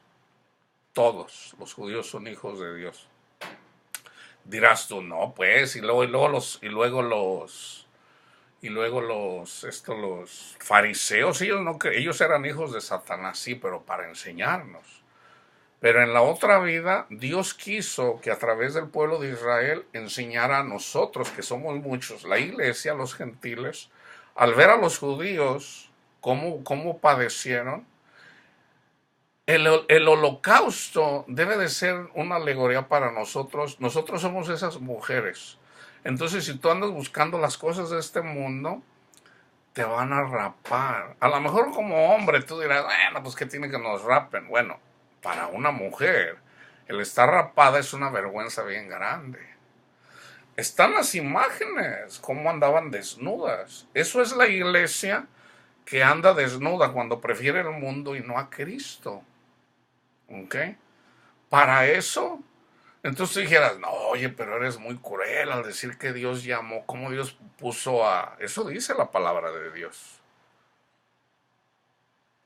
Todos los judíos son hijos de Dios. Dirás tú, no, pues, y luego los fariseos, ellos eran hijos de Satanás, sí, pero para enseñarnos. Pero en la otra vida, Dios quiso que a través del pueblo de Israel enseñara a nosotros, que somos muchos, la iglesia, los gentiles, al ver a los judíos cómo padecieron. El holocausto debe de ser una alegoría para nosotros. Nosotros somos esas mujeres. Entonces, si tú andas buscando las cosas de este mundo, te van a rapar. A lo mejor como hombre tú dirás, bueno, pues ¿qué tiene que nos rapen? Bueno, para una mujer, el estar rapada es una vergüenza bien grande. Están las imágenes, cómo andaban desnudas. Eso es la iglesia que anda desnuda cuando prefiere el mundo y no a Cristo. ¿Ok? Para eso, entonces tú dijeras, no, oye, pero eres muy cruel al decir que Dios llamó, ¿cómo Dios puso a...? Eso dice la palabra de Dios.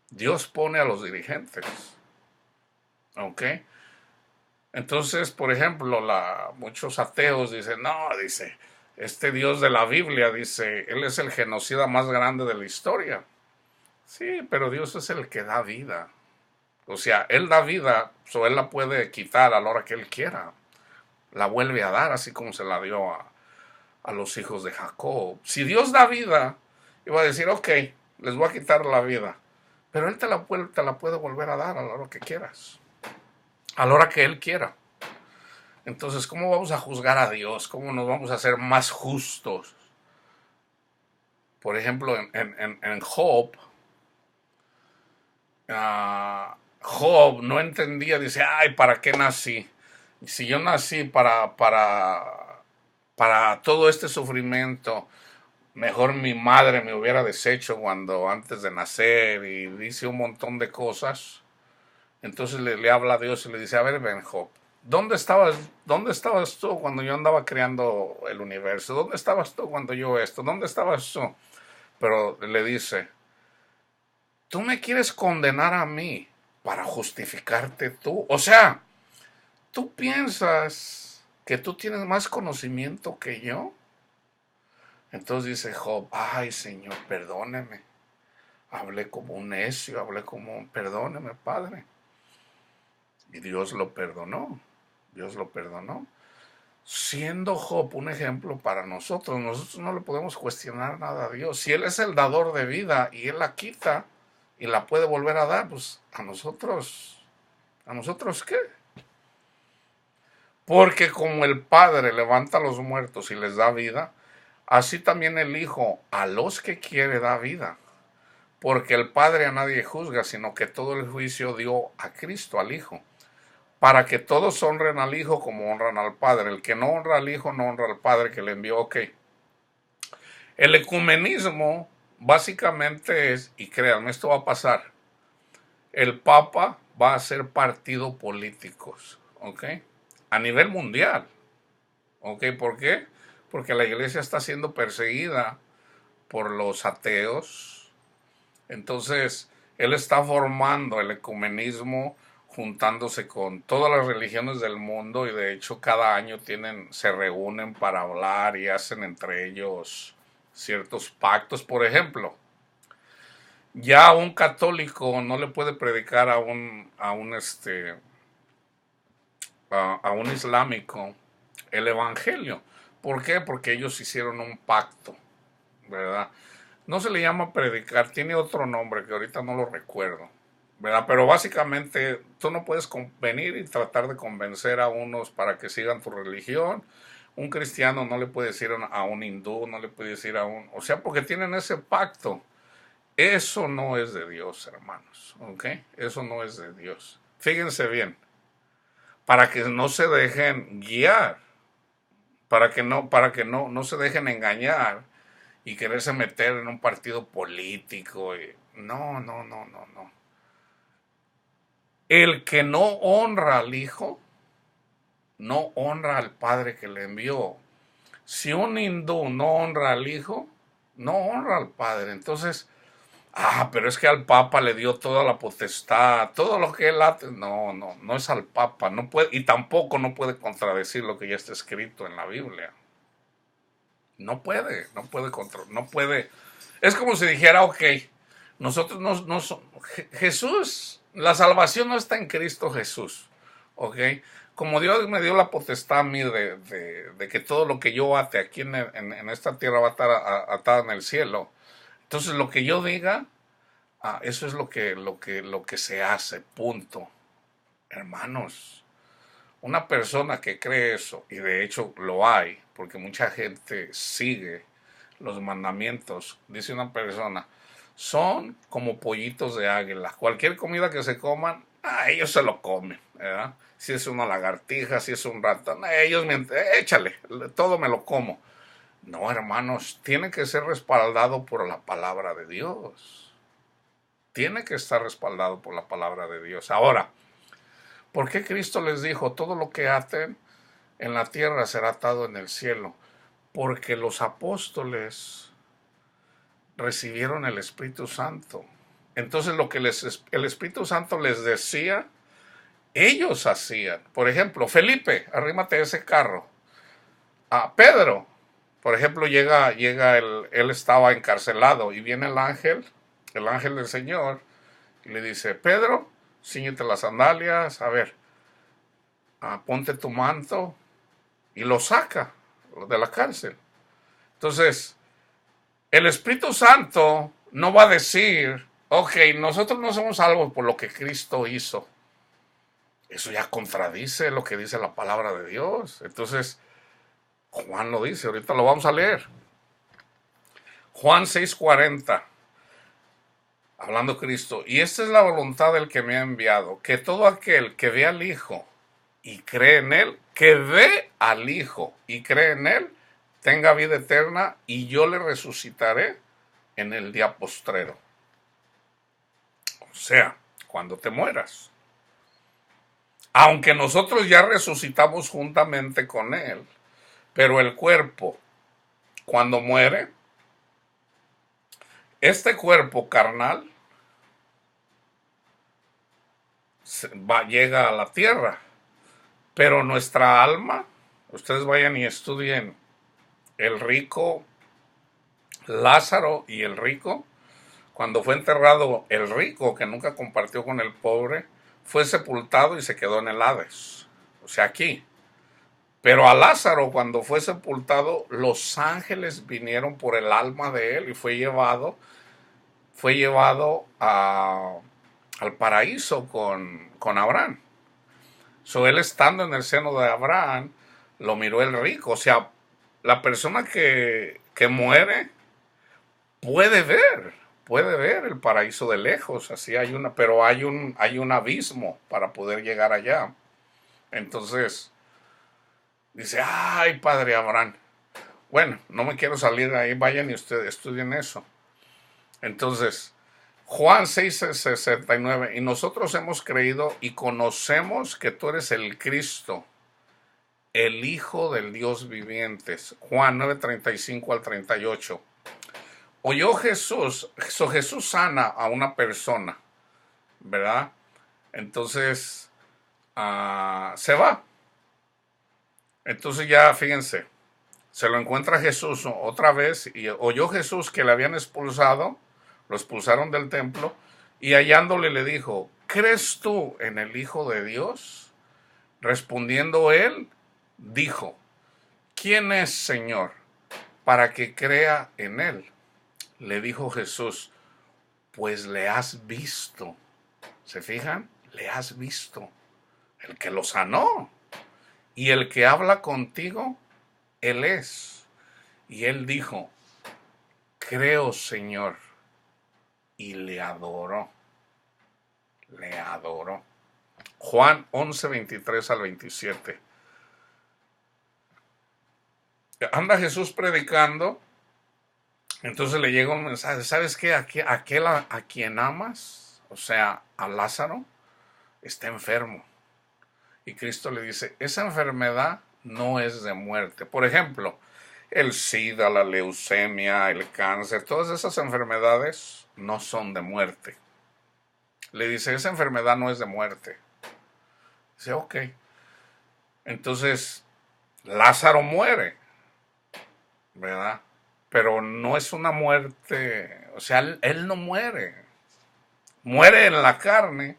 Dios pone a los dirigentes. ¿Ok? Entonces, por ejemplo, muchos ateos dicen, no, dice, este Dios de la Biblia, dice, Él es el genocida más grande de la historia. Sí, pero Dios es el que da vida. O sea, Él da vida, Él la puede quitar a la hora que Él quiera. La vuelve a dar, así como se la dio a los hijos de Jacob. Si Dios da vida, iba a decir, ok, les voy a quitar la vida. Pero Él te la puede volver a dar a la hora que quieras. A la hora que Él quiera. Entonces, ¿cómo vamos a juzgar a Dios? ¿Cómo nos vamos a hacer más justos? Por ejemplo, en Job, Job no entendía, dice, ay, ¿para qué nací? Si yo nací para todo este sufrimiento, mejor mi madre me hubiera deshecho antes de nacer, y dice un montón de cosas. Entonces le habla a Dios y le dice, a ver, ven, Job, ¿dónde estabas tú cuando yo andaba creando el universo? ¿Dónde estabas tú cuando yo esto? ¿Dónde estabas tú? Pero le dice, tú me quieres condenar a mí para justificarte tú. O sea, ¿tú piensas que tú tienes más conocimiento que yo? Entonces dice Job, ay, Señor, perdóneme. Hablé como un necio, perdóneme, Padre. Y Dios lo perdonó. Dios lo perdonó. Siendo Job un ejemplo para nosotros no le podemos cuestionar nada a Dios. Si Él es el dador de vida y Él la quita y la puede volver a dar, pues ¿a nosotros qué? Porque como el Padre levanta a los muertos y les da vida, así también el Hijo a los que quiere da vida. Porque el Padre a nadie juzga, sino que todo el juicio dio a Cristo, al Hijo, para que todos honren al Hijo como honran al Padre. El que no honra al Hijo no honra al Padre que le envió. Ok. El ecumenismo básicamente es, y créanme, esto va a pasar, el Papa va a ser partido políticos, ¿ok? A nivel mundial, ¿ok? ¿Por qué? Porque la iglesia está siendo perseguida por los ateos. Entonces, él está formando el ecumenismo juntándose con todas las religiones del mundo, y de hecho cada año se reúnen para hablar y hacen entre ellos ciertos pactos. Por ejemplo, ya un católico no le puede predicar a un islámico el evangelio. ¿Por qué? Porque ellos hicieron un pacto, ¿verdad? No se le llama predicar, tiene otro nombre que ahorita no lo recuerdo, ¿verdad? Pero básicamente tú no puedes venir y tratar de convencer a unos para que sigan tu religión. Un cristiano no le puede decir a un hindú, no le puede decir o sea, porque tienen ese pacto. Eso no es de Dios, hermanos, ¿ok? Eso no es de Dios. Fíjense bien, para que no se dejen guiar, para que no se dejen engañar y quererse meter en un partido político. No, no, no, no, no. El que no honra al Hijo, no honra al Padre que le envió. Si un hindú no honra al Hijo, no honra al Padre. Entonces, pero es que al Papa le dio toda la potestad, todo lo que él hace. No, no, no es al Papa, no puede, y tampoco no puede contradecir lo que ya está escrito en la Biblia. No puede, no puede. Es como si dijera, ok, nosotros no Jesús, la salvación no está en Cristo Jesús, ok. Como Dios me dio la potestad a mí de que todo lo que yo ate aquí en esta tierra va a estar atado en el cielo. Entonces lo que yo diga, eso es lo que se hace, punto. Hermanos, una persona que cree eso, y de hecho lo hay, porque mucha gente sigue los mandamientos, dice una persona, son como pollitos de águila. Cualquier comida que se coman, ellos se lo comen, ¿verdad? Si es una lagartija, si es un ratón, ellos échale, todo me lo como. No, hermanos, tiene que ser respaldado por la palabra de Dios. tiene que estar respaldado por la palabra de Dios. Ahora, ¿por qué Cristo les dijo, todo lo que aten en la tierra será atado en el cielo? Porque los apóstoles recibieron el Espíritu Santo. Entonces lo que el Espíritu Santo les decía, ellos hacían. Por ejemplo, Felipe, arrímate a ese carro. A Pedro, por ejemplo, él estaba encarcelado y viene el ángel del Señor, y le dice, Pedro, cíñete las sandalias, a ver, ponte tu manto, y lo saca de la cárcel. Entonces, el Espíritu Santo no va a decir, ok, nosotros no somos salvos por lo que Cristo hizo. Eso ya contradice lo que dice la palabra de Dios. Entonces, Juan lo dice, ahorita lo vamos a leer. Juan 6:40, hablando Cristo, y esta es la voluntad del que me ha enviado, que todo aquel que ve al Hijo y cree en Él, que ve al Hijo y cree en Él, tenga vida eterna, y yo le resucitaré en el día postrero. O sea, cuando te mueras. Aunque nosotros ya resucitamos juntamente con Él, pero el cuerpo, cuando muere, este cuerpo carnal llega a la tierra, pero nuestra alma, ustedes vayan y estudien el rico Lázaro y el rico. Cuando fue enterrado el rico, que nunca compartió con el pobre, fue sepultado y se quedó en el Hades, o sea, aquí. Pero a Lázaro, cuando fue sepultado, los ángeles vinieron por el alma de él y fue llevado al paraíso con Abraham. Él estando en el seno de Abraham, lo miró el rico. O sea, la persona que muere puede ver el paraíso de lejos. Así pero hay un abismo para poder llegar allá. Entonces, dice, ay, padre Abraham. Bueno, no me quiero salir de ahí, vayan y ustedes estudien eso. Entonces, Juan 6:69, y nosotros hemos creído y conocemos que tú eres el Cristo, el Hijo del Dios viviente. Juan 9:35 al 38. Oyó Jesús sana a una persona, ¿verdad? Entonces, se va. Entonces ya, fíjense, se lo encuentra Jesús otra vez y oyó Jesús que le habían expulsado, lo expulsaron del templo, y hallándole le dijo, ¿crees tú en el Hijo de Dios? Respondiendo él, dijo, ¿quién es, Señor, para que crea en él? Le dijo Jesús, pues le has visto. ¿Se fijan? Le has visto. El que lo sanó. Y el que habla contigo, él es. Y él dijo, creo, Señor. Y le adoró. Le adoró. Juan 11:23 al 27. Anda Jesús predicando. Entonces le llega un mensaje. ¿Sabes qué? Aquel a quien amas, o sea, a Lázaro, está enfermo. Y Cristo le dice, esa enfermedad no es de muerte. Por ejemplo, el SIDA, la leucemia, el cáncer, todas esas enfermedades no son de muerte. Le dice, esa enfermedad no es de muerte. Dice, ok. Entonces, Lázaro muere, ¿verdad? Pero no es una muerte, o sea, él no muere. Muere en la carne,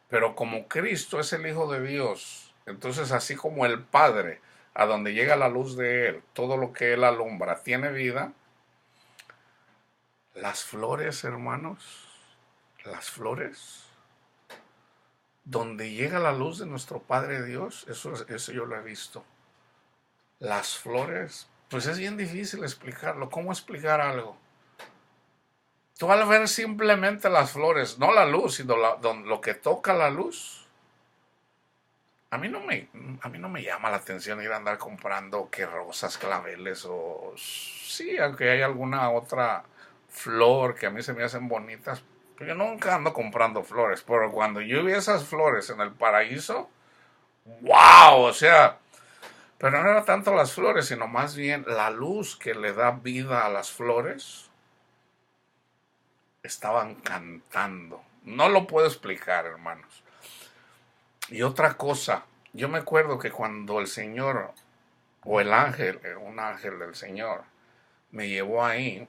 pero como Cristo es el Hijo de Dios, entonces así como el Padre, a donde llega la luz de Él, todo lo que Él alumbra tiene vida, las flores, hermanos, las flores, donde llega la luz de nuestro Padre Dios, eso yo lo he visto. Las flores, pues es bien difícil explicarlo. ¿Cómo explicar algo? Tú al ver simplemente las flores, no la luz, sino lo que toca la luz, a mí no me llama la atención ir a andar comprando que rosas, claveles o sí, aunque hay alguna otra flor que a mí se me hacen bonitas, Yo nunca ando comprando flores, pero cuando yo vi esas flores en el paraíso, wow, o sea, pero no era tanto las flores, sino más bien la luz que le da vida a las flores. Estaban cantando. No lo puedo explicar, hermanos. Y otra cosa, yo me acuerdo que cuando el Señor, o el ángel, un ángel del Señor, me llevó ahí,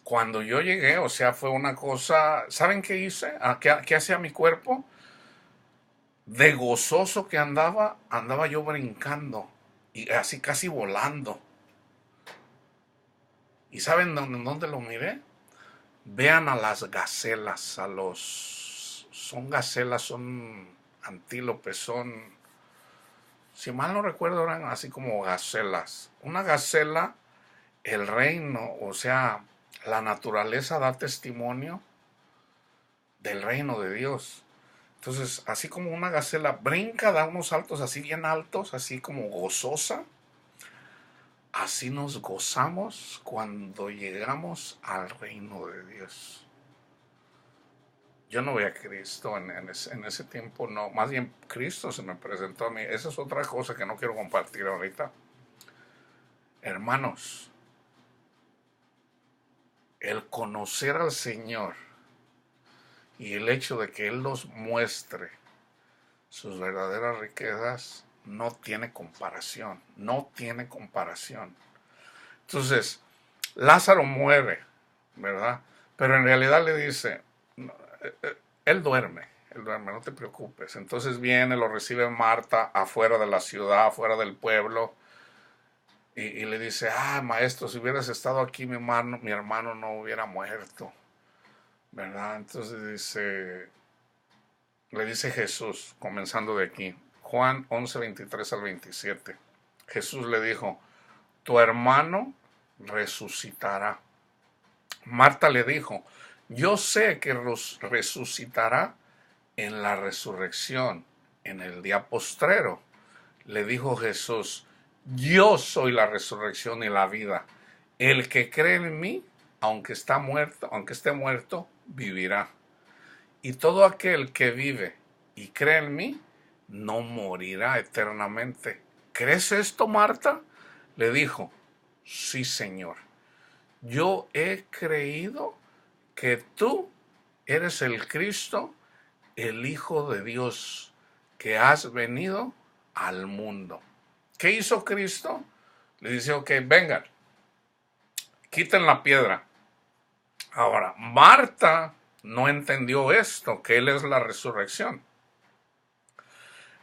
cuando yo llegué, o sea, fue una cosa, ¿saben qué hice? ¿Qué hacía mi cuerpo? De gozoso que andaba yo brincando y así casi volando. ¿Y saben dónde lo miré? Vean a las gacelas, son gacelas, son antílopes, si mal no recuerdo, eran así como gacelas. Una gacela, el reino, o sea, la naturaleza da testimonio del reino de Dios. Entonces, así como una gacela brinca, da unos saltos así bien altos, así como gozosa, así nos gozamos cuando llegamos al reino de Dios. Yo no veía a Cristo en ese tiempo, no, más bien Cristo se me presentó a mí. Esa es otra cosa que no quiero compartir ahorita. Hermanos, el conocer al Señor y el hecho de que Él nos muestre sus verdaderas riquezas no tiene comparación, no tiene comparación. Entonces, Lázaro muere, ¿verdad? Pero en realidad le dice, no, él duerme, no te preocupes. Entonces viene, lo recibe Marta afuera de la ciudad, afuera del pueblo, y le dice, maestro, si hubieras estado aquí, mi hermano no hubiera muerto, ¿verdad? Entonces le dice Jesús, comenzando de aquí, Juan 11, 23 al 27. Jesús le dijo, tu hermano resucitará. Marta le dijo, yo sé que resucitará en la resurrección, en el día postrero. Le dijo Jesús, yo soy la resurrección y la vida. El que cree en mí, aunque esté muerto, vivirá. Y todo aquel que vive y cree en mí, no morirá eternamente. ¿Crees esto, Marta? Le dijo, sí, Señor. Yo he creído que tú eres el Cristo, el Hijo de Dios, que has venido al mundo. ¿Qué hizo Cristo? Le dice, ok, vengan, quiten la piedra. Ahora, Marta no entendió esto, que Él es la resurrección.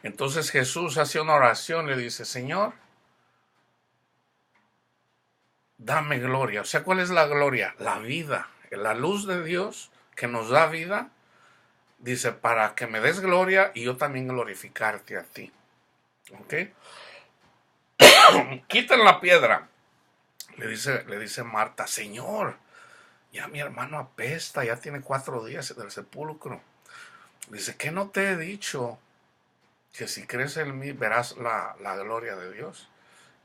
Entonces Jesús hace una oración, le dice, Señor, dame gloria. O sea, ¿cuál es la gloria? La vida, la luz de Dios que nos da vida. Dice, para que me des gloria y yo también glorificarte a ti. ¿Ok? Quiten la piedra. Le dice Marta, Señor, ya mi hermano apesta, ya tiene 4 días en el sepulcro. Dice, ¿qué no te he dicho? Que si crees en mí verás la gloria de Dios.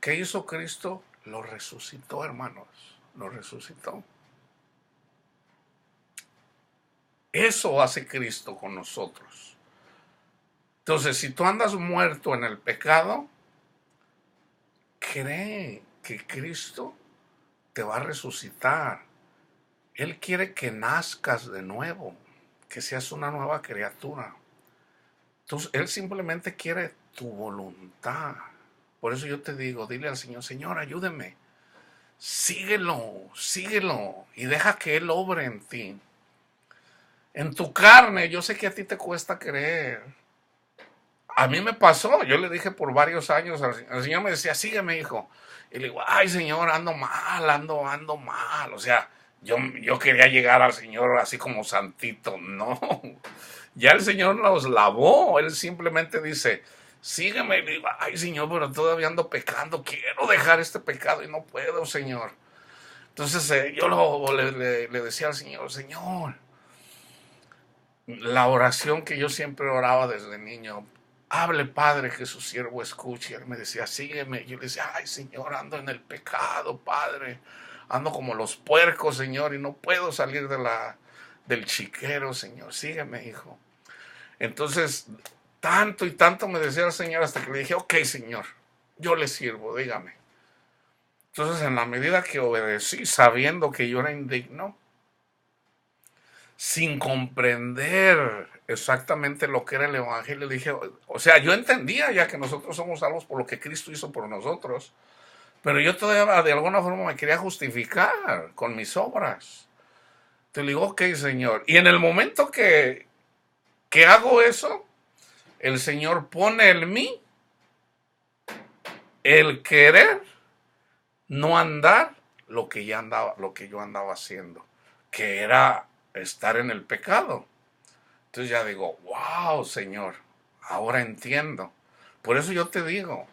¿Qué hizo Cristo? Lo resucitó, hermanos. Lo resucitó. Eso hace Cristo con nosotros. Entonces, si tú andas muerto en el pecado, cree que Cristo te va a resucitar. Él quiere que nazcas de nuevo, que seas una nueva criatura. Entonces, Él simplemente quiere tu voluntad. Por eso yo te digo, dile al Señor, Señor, ayúdeme. Síguelo y deja que Él obre en ti. En tu carne, yo sé que a ti te cuesta creer. A mí me pasó, yo le dije por varios años, el Señor me decía, sígueme, hijo. Y le digo, ay, Señor, ando mal. O sea, yo quería llegar al Señor así como santito. No, ya el Señor nos lavó. Él simplemente dice, sígueme. Y le digo, ay, Señor, pero todavía ando pecando. Quiero dejar este pecado y no puedo, Señor. Entonces yo le decía al Señor, Señor, la oración que yo siempre oraba desde niño, hable, Padre, que su siervo escuche. Él me decía, sígueme. Yo le decía, ay, Señor, ando en el pecado, Padre. ando como los puercos, Señor, y no puedo salir del chiquero, Señor. Sígueme, hijo. Entonces, tanto y tanto me decía el Señor hasta que le dije, ok, Señor, yo le sirvo, dígame. Entonces, en la medida que obedecí, sabiendo que yo era indigno, sin comprender exactamente lo que era el evangelio, le dije, o sea, yo entendía ya que nosotros somos salvos por lo que Cristo hizo por nosotros, pero yo todavía de alguna forma me quería justificar con mis obras. Te digo, ok, Señor. Y en el momento que hago eso, el Señor pone en mí el querer no andar lo que yo andaba haciendo, que era estar en el pecado. Entonces ya digo, wow, Señor, ahora entiendo. Por eso yo te digo,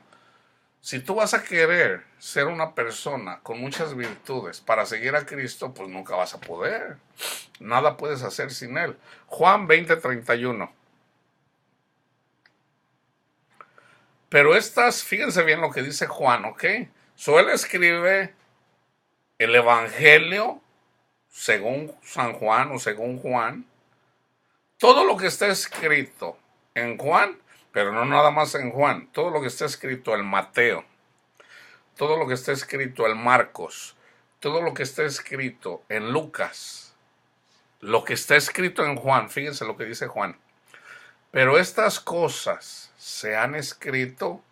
si tú vas a querer ser una persona con muchas virtudes para seguir a Cristo, pues nunca vas a poder. Nada puedes hacer sin Él. Juan 20:31. Pero fíjense bien lo que dice Juan, ¿ok? Él escribe el Evangelio según San Juan o según Juan. Todo lo que está escrito en Juan, pero no nada más en Juan, todo lo que está escrito en Mateo, todo lo que está escrito en Marcos, todo lo que está escrito en Lucas, lo que está escrito en Juan, fíjense lo que dice Juan. Pero estas cosas se han escrito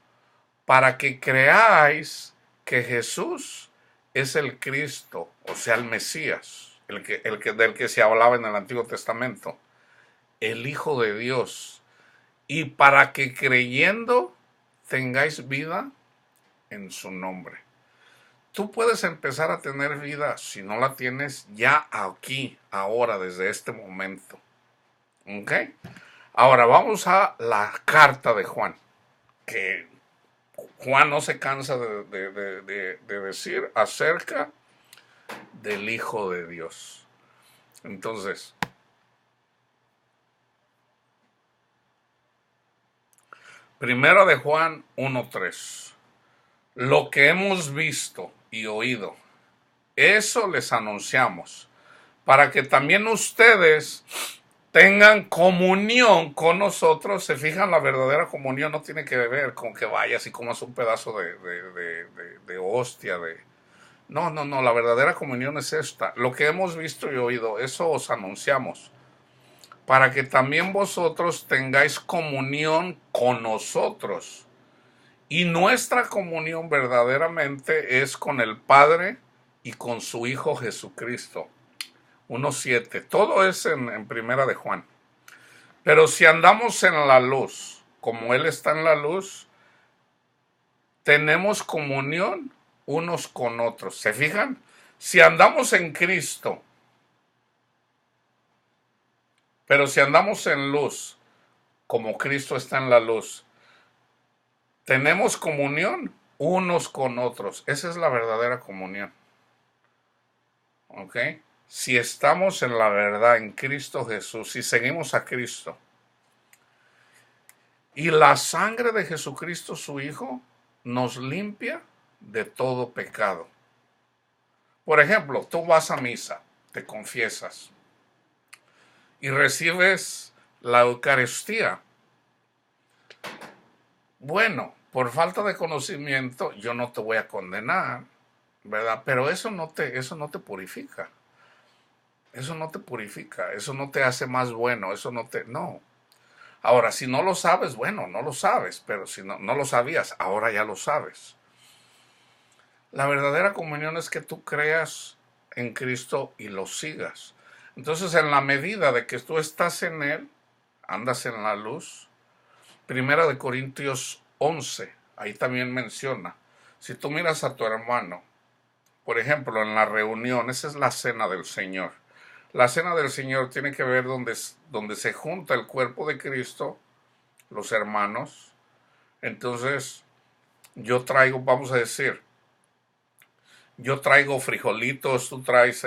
para que creáis que Jesús es el Cristo, o sea, el Mesías, del que se hablaba en el Antiguo Testamento, el Hijo de Dios, y para que creyendo tengáis vida en su nombre. Tú puedes empezar a tener vida si no la tienes ya aquí, ahora, desde este momento. ¿Ok? Ahora vamos a la carta de Juan, que Juan no se cansa de decir acerca del Hijo de Dios. Entonces, primera de Juan 1:3. Lo que hemos visto y oído, eso les anunciamos, para que también ustedes tengan comunión con nosotros. Se fijan, la verdadera comunión no tiene que ver con que vayas y comas un pedazo de hostia. No, la verdadera comunión es esta. Lo que hemos visto y oído, eso os anunciamos, para que también vosotros tengáis comunión con nosotros. Y nuestra comunión verdaderamente es con el Padre y con su Hijo Jesucristo. 1:7. Todo es en primera de Juan. Pero si andamos en la luz, como Él está en la luz, tenemos comunión unos con otros. ¿Se fijan? Si andamos en Cristo, pero si andamos en luz, como Cristo está en la luz, tenemos comunión unos con otros. Esa es la verdadera comunión. ¿Ok? Si estamos en la verdad, en Cristo Jesús, si seguimos a Cristo, y la sangre de Jesucristo, su Hijo, nos limpia de todo pecado. Por ejemplo, tú vas a misa, te confiesas y recibes la Eucaristía. Bueno, por falta de conocimiento, yo no te voy a condenar, ¿verdad? Pero eso no te purifica. Eso no te purifica, eso no te hace más bueno, no. Ahora, si no lo sabes, bueno, no lo sabes, pero si no lo sabías, ahora ya lo sabes. La verdadera comunión es que tú creas en Cristo y lo sigas. Entonces, en la medida de que tú estás en Él, andas en la luz. Primera de Corintios 11, ahí también menciona, si tú miras a tu hermano, por ejemplo, en la reunión, esa es la cena del Señor. La cena del Señor tiene que ver donde se junta el cuerpo de Cristo, los hermanos. Entonces, yo traigo, vamos a decir, yo traigo frijolitos, tú traes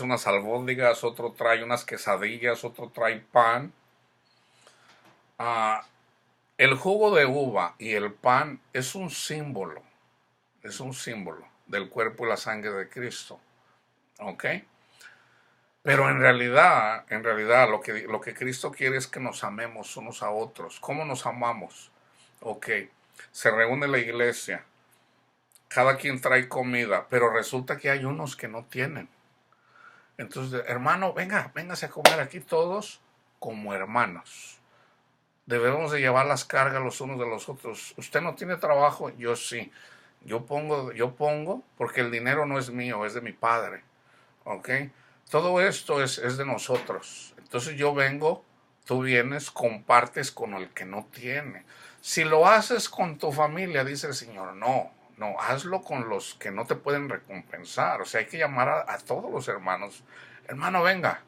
unas albóndigas, otro trae unas quesadillas, otro trae pan. El jugo de uva y el pan es un símbolo, del cuerpo y la sangre de Cristo. ¿Ok? Pero en realidad lo que Cristo quiere es que nos amemos unos a otros. ¿Cómo nos amamos? Ok, se reúne la iglesia, cada quien trae comida, pero resulta que hay unos que no tienen. Entonces, hermano, véngase a comer aquí todos como hermanos. Debemos de llevar las cargas los unos de los otros. Usted no tiene trabajo, yo sí. Yo pongo, porque el dinero no es mío, es de mi padre. ¿Ok? Todo esto es de nosotros. Entonces yo vengo, tú vienes, compartes con el que no tiene. Si lo haces con tu familia, dice el Señor, no, hazlo con los que no te pueden recompensar. O sea, hay que llamar a todos los hermanos. Hermano, venga.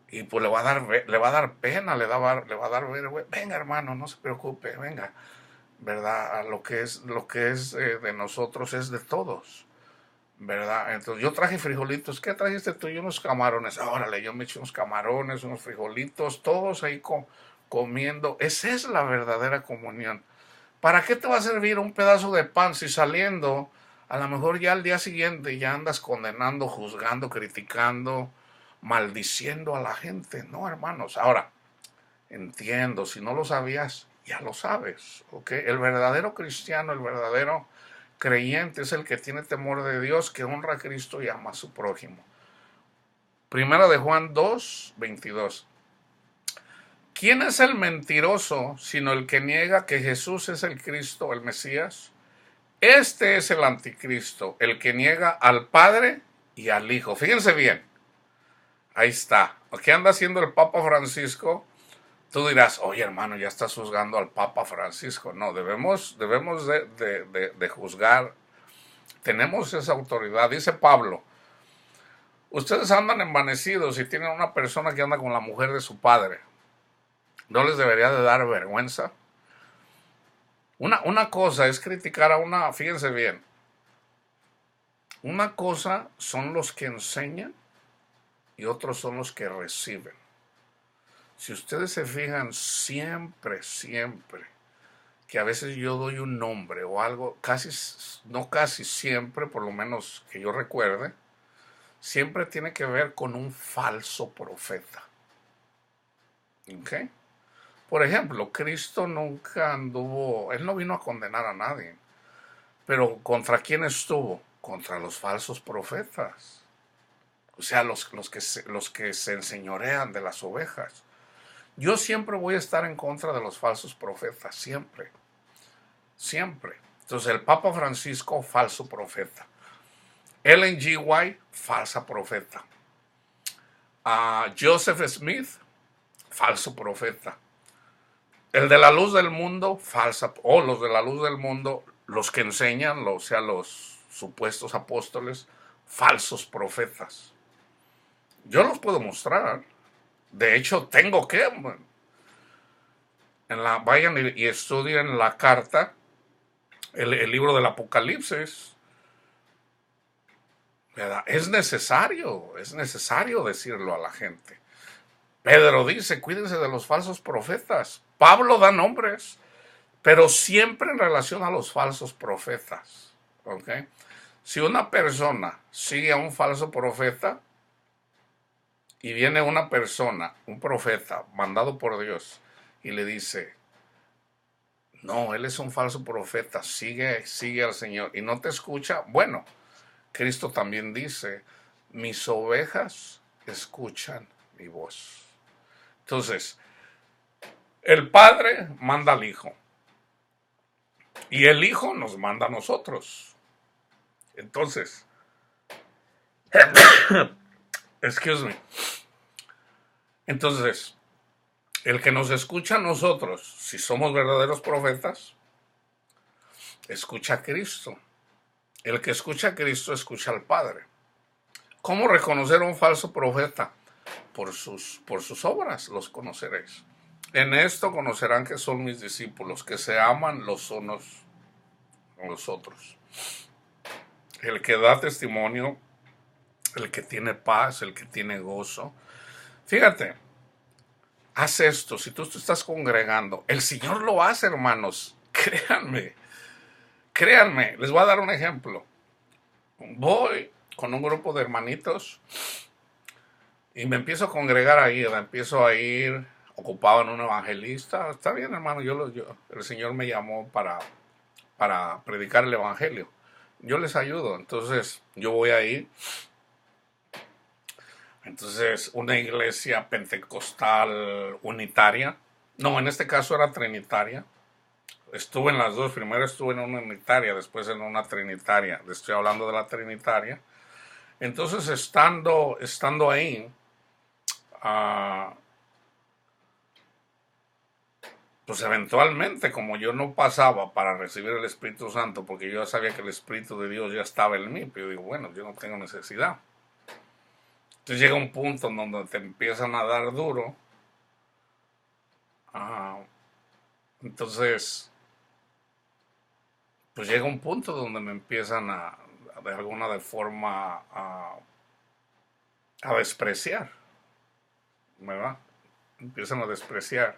Y pues le va a dar pena, le va a dar vergüenza. Venga, hermano, no se preocupe, venga. ¿Verdad? Lo que es de nosotros es de todos. ¿Verdad? Entonces yo traje frijolitos. ¿Qué trajiste tú? Y unos camarones. Órale, yo me eché unos camarones, unos frijolitos, todos ahí comiendo. Esa es la verdadera comunión. ¿Para qué te va a servir un pedazo de pan si saliendo, a lo mejor ya al día siguiente ya andas condenando, juzgando, criticando, maldiciendo a la gente? No, hermanos. Ahora, entiendo, si no lo sabías, ya lo sabes. ¿Ok? El verdadero cristiano, el verdadero creyente es el que tiene temor de Dios, que honra a Cristo y ama a su prójimo. Primera de Juan 2:22. ¿Quién es el mentiroso sino el que niega que Jesús es el Cristo, el Mesías? Este es el anticristo, el que niega al Padre y al Hijo. Fíjense bien, ahí está. ¿Qué anda haciendo el Papa Francisco? Tú dirás, oye hermano, ya estás juzgando al Papa Francisco. No, debemos de juzgar. Tenemos esa autoridad. Dice Pablo, ustedes andan envanecidos y tienen una persona que anda con la mujer de su padre. ¿No les debería de dar vergüenza? Una cosa es criticar a una, fíjense bien, una cosa son los que enseñan y otros son los que reciben. Si ustedes se fijan, siempre, que a veces yo doy un nombre o algo, no casi siempre, por lo menos que yo recuerde, siempre tiene que ver con un falso profeta. ¿Ok? Por ejemplo, Cristo nunca anduvo, Él no vino a condenar a nadie, pero ¿contra quién estuvo? Contra los falsos profetas. O sea, los que se enseñorean de las ovejas. Yo siempre voy a estar en contra de los falsos profetas, siempre. Entonces el Papa Francisco, falso profeta. Ellen G. White, falsa profeta. Joseph Smith, falso profeta. El de la luz del mundo, los de la luz del mundo, los que enseñan, o sea, los supuestos apóstoles, falsos profetas. Yo los puedo mostrar. De hecho, tengo que. Vayan y estudien la carta, el libro del Apocalipsis. ¿Verdad? Es necesario decirlo a la gente. Pedro dice, cuídense de los falsos profetas. Pablo da nombres, pero siempre en relación a los falsos profetas. ¿Ok? Si una persona sigue a un falso profeta y viene una persona, un profeta mandado por Dios, y le dice, no, él es un falso profeta, sigue al Señor, y no te escucha, bueno, Cristo también dice, mis ovejas escuchan mi voz. Entonces, el Padre manda al Hijo y el Hijo nos manda a nosotros. Entonces, excuse me. Entonces, el que nos escucha a nosotros, si somos verdaderos profetas, escucha a Cristo. El que escucha a Cristo escucha al Padre. ¿Cómo reconocer a un falso profeta? Por sus obras los conoceréis. En esto conocerán que son mis discípulos, que se aman los unos con los otros. El que da testimonio, el que tiene paz, el que tiene gozo. Fíjate, haz esto, si tú te estás congregando, el Señor lo hace, hermanos. Créanme, les voy a dar un ejemplo. Voy con un grupo de hermanitos y me empiezo a congregar ahí, empiezo a ir ocupado en un evangelista. Está bien, hermano, el Señor me llamó para predicar el evangelio. Yo les ayudo, entonces yo voy ahí. Entonces, una iglesia pentecostal unitaria. No, en este caso era trinitaria. Estuve en las dos. Primero estuve en una unitaria, después en una trinitaria. Le estoy hablando de la trinitaria. Entonces, estando ahí, uh, pues eventualmente, como yo no pasaba para recibir el Espíritu Santo, porque yo ya sabía que el Espíritu de Dios ya estaba en mí, pero yo digo, bueno, yo no tengo necesidad. Entonces llega un punto en donde te empiezan a dar duro. Uh, entonces, pues llega un punto donde me empiezan de alguna de forma a despreciar, ¿verdad? Empiezan a despreciar.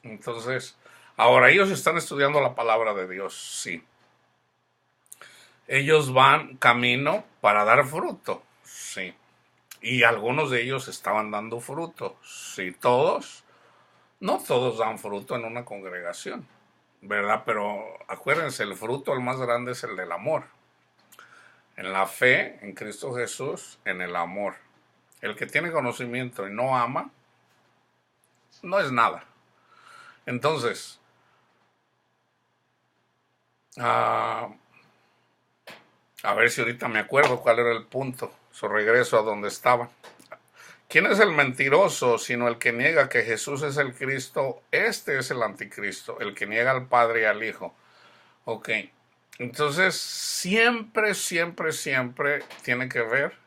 Entonces, ahora ellos están estudiando la palabra de Dios, sí. Ellos van camino para dar fruto, sí. Y algunos de ellos estaban dando fruto, sí. Todos, no todos dan fruto en una congregación, ¿verdad? Pero acuérdense, el fruto el más grande es el del amor. En la fe, en Cristo Jesús, en el amor. El que tiene conocimiento y no ama, no es nada. Entonces, a ver si ahorita me acuerdo cuál era el punto. Regreso a donde estaba. ¿Quién es el mentiroso sino el que niega que Jesús es el Cristo? Este es el anticristo, el que niega al Padre y al Hijo. Ok, entonces siempre tiene que ver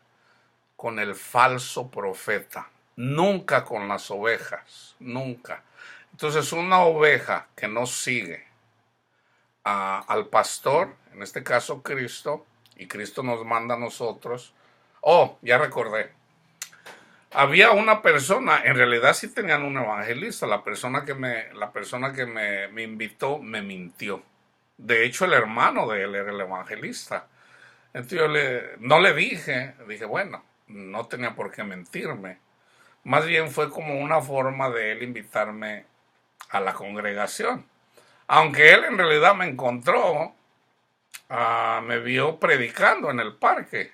con el falso profeta, nunca con las ovejas, nunca. Entonces una oveja que no sigue al pastor, en este caso Cristo, y Cristo nos manda a nosotros. Oh, ya recordé. Había una persona, en realidad sí tenían un evangelista, la persona que me invitó me mintió. De hecho, el hermano de él era el evangelista. Entonces no le dije, bueno, no tenía por qué mentirme. Más bien fue como una forma de él invitarme a la congregación. Aunque él en realidad me encontró, me vio predicando en el parque.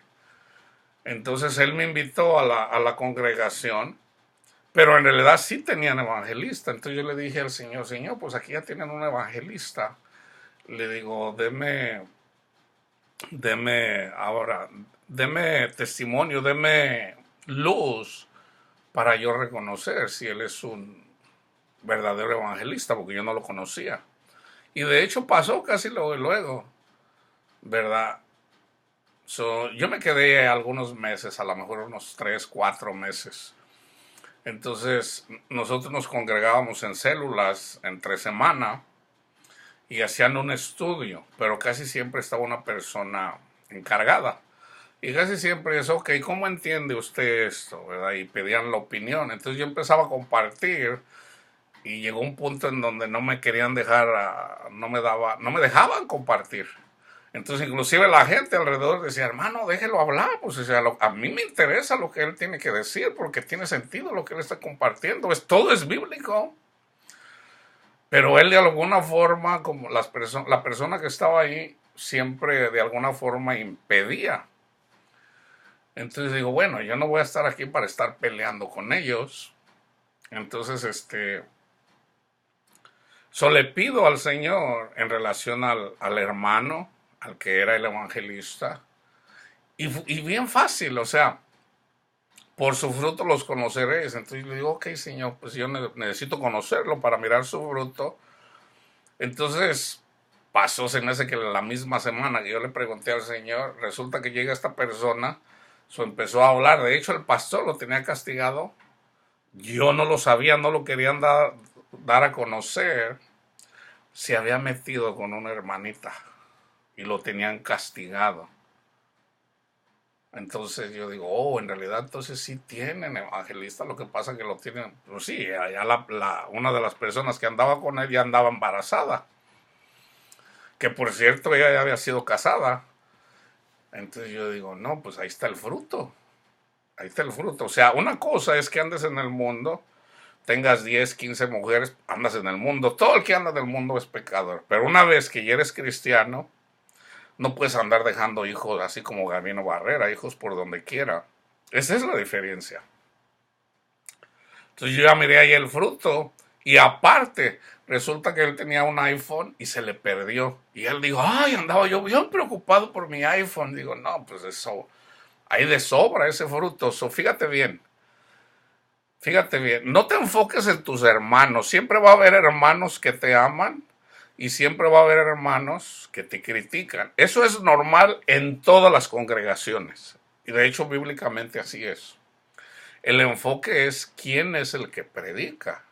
Entonces él me invitó a la congregación, pero en realidad sí tenían evangelista. Entonces yo le dije al Señor, pues aquí ya tienen un evangelista. Le digo, deme testimonio, deme luz para yo reconocer si él es un verdadero evangelista, porque yo no lo conocía. Y de hecho pasó casi luego, ¿verdad? Yo me quedé algunos meses, a lo mejor unos 3, 4 meses. Entonces nosotros nos congregábamos en células entre semana y hacían un estudio, pero casi siempre estaba una persona encargada. Y casi siempre es, ok, ¿cómo entiende usted esto? ¿Verdad? Y pedían la opinión. Entonces yo empezaba a compartir y llegó un punto en donde no me querían dejar, no me dejaban compartir. Entonces inclusive la gente alrededor decía, hermano, déjelo hablar, pues o sea, a mí me interesa lo que él tiene que decir porque tiene sentido lo que él está compartiendo, todo es bíblico. Pero él de alguna forma, como la persona que estaba ahí, siempre de alguna forma impedía. Entonces digo, bueno, yo no voy a estar aquí para estar peleando con ellos. Entonces, le pido al Señor en relación al hermano, al que era el evangelista, y bien fácil, o sea, por su fruto los conoceréis. Entonces le digo, ok, Señor, pues yo necesito conocerlo para mirar su fruto. Entonces pasó, se me hace que la misma semana que yo le pregunté al Señor, resulta que llega esta persona, empezó a hablar. De hecho, el pastor lo tenía castigado. Yo no lo sabía, no lo querían dar a conocer. Se había metido con una hermanita y lo tenían castigado. Entonces yo digo, oh, en realidad entonces sí tienen evangelista, lo que pasa que lo tienen, pues sí, allá una de las personas que andaba con él ya andaba embarazada, que por cierto ella ya había sido casada, Entonces yo digo, no, pues ahí está el fruto. Ahí está el fruto. O sea, una cosa es que andes en el mundo, tengas 10, 15 mujeres, andas en el mundo. Todo el que anda en el mundo es pecador. Pero una vez que ya eres cristiano, no puedes andar dejando hijos así como Gabino Barrera, hijos por donde quiera. Esa es la diferencia. Entonces yo ya miré ahí el fruto. Y aparte, resulta que él tenía un iPhone y se le perdió. Y él dijo, ay, andaba yo bien preocupado por mi iPhone. Digo, no, pues eso, hay de sobra ese fruto. So, fíjate bien, no te enfoques en tus hermanos. Siempre va a haber hermanos que te aman y siempre va a haber hermanos que te critican. Eso es normal en todas las congregaciones. Y de hecho, bíblicamente así es. El enfoque es quién es el que predica.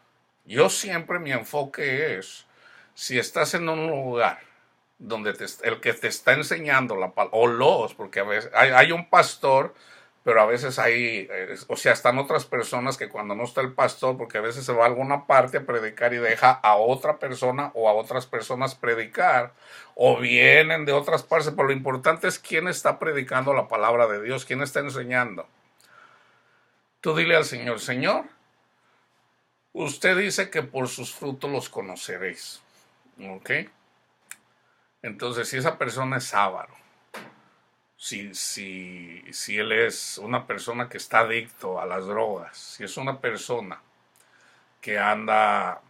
Yo siempre mi enfoque es, si estás en un lugar donde el que te está enseñando la palabra, o porque a veces hay un pastor, pero a veces hay, o sea, están otras personas que cuando no está el pastor, porque a veces se va a alguna parte a predicar y deja a otra persona o a otras personas predicar, o vienen de otras partes, pero lo importante es quién está predicando la palabra de Dios, quién está enseñando. Tú dile al Señor, Señor, usted dice que por sus frutos los conoceréis. ¿Ok? Entonces, si esa persona es avaro, si él es una persona que está adicto a las drogas, si es una persona que anda,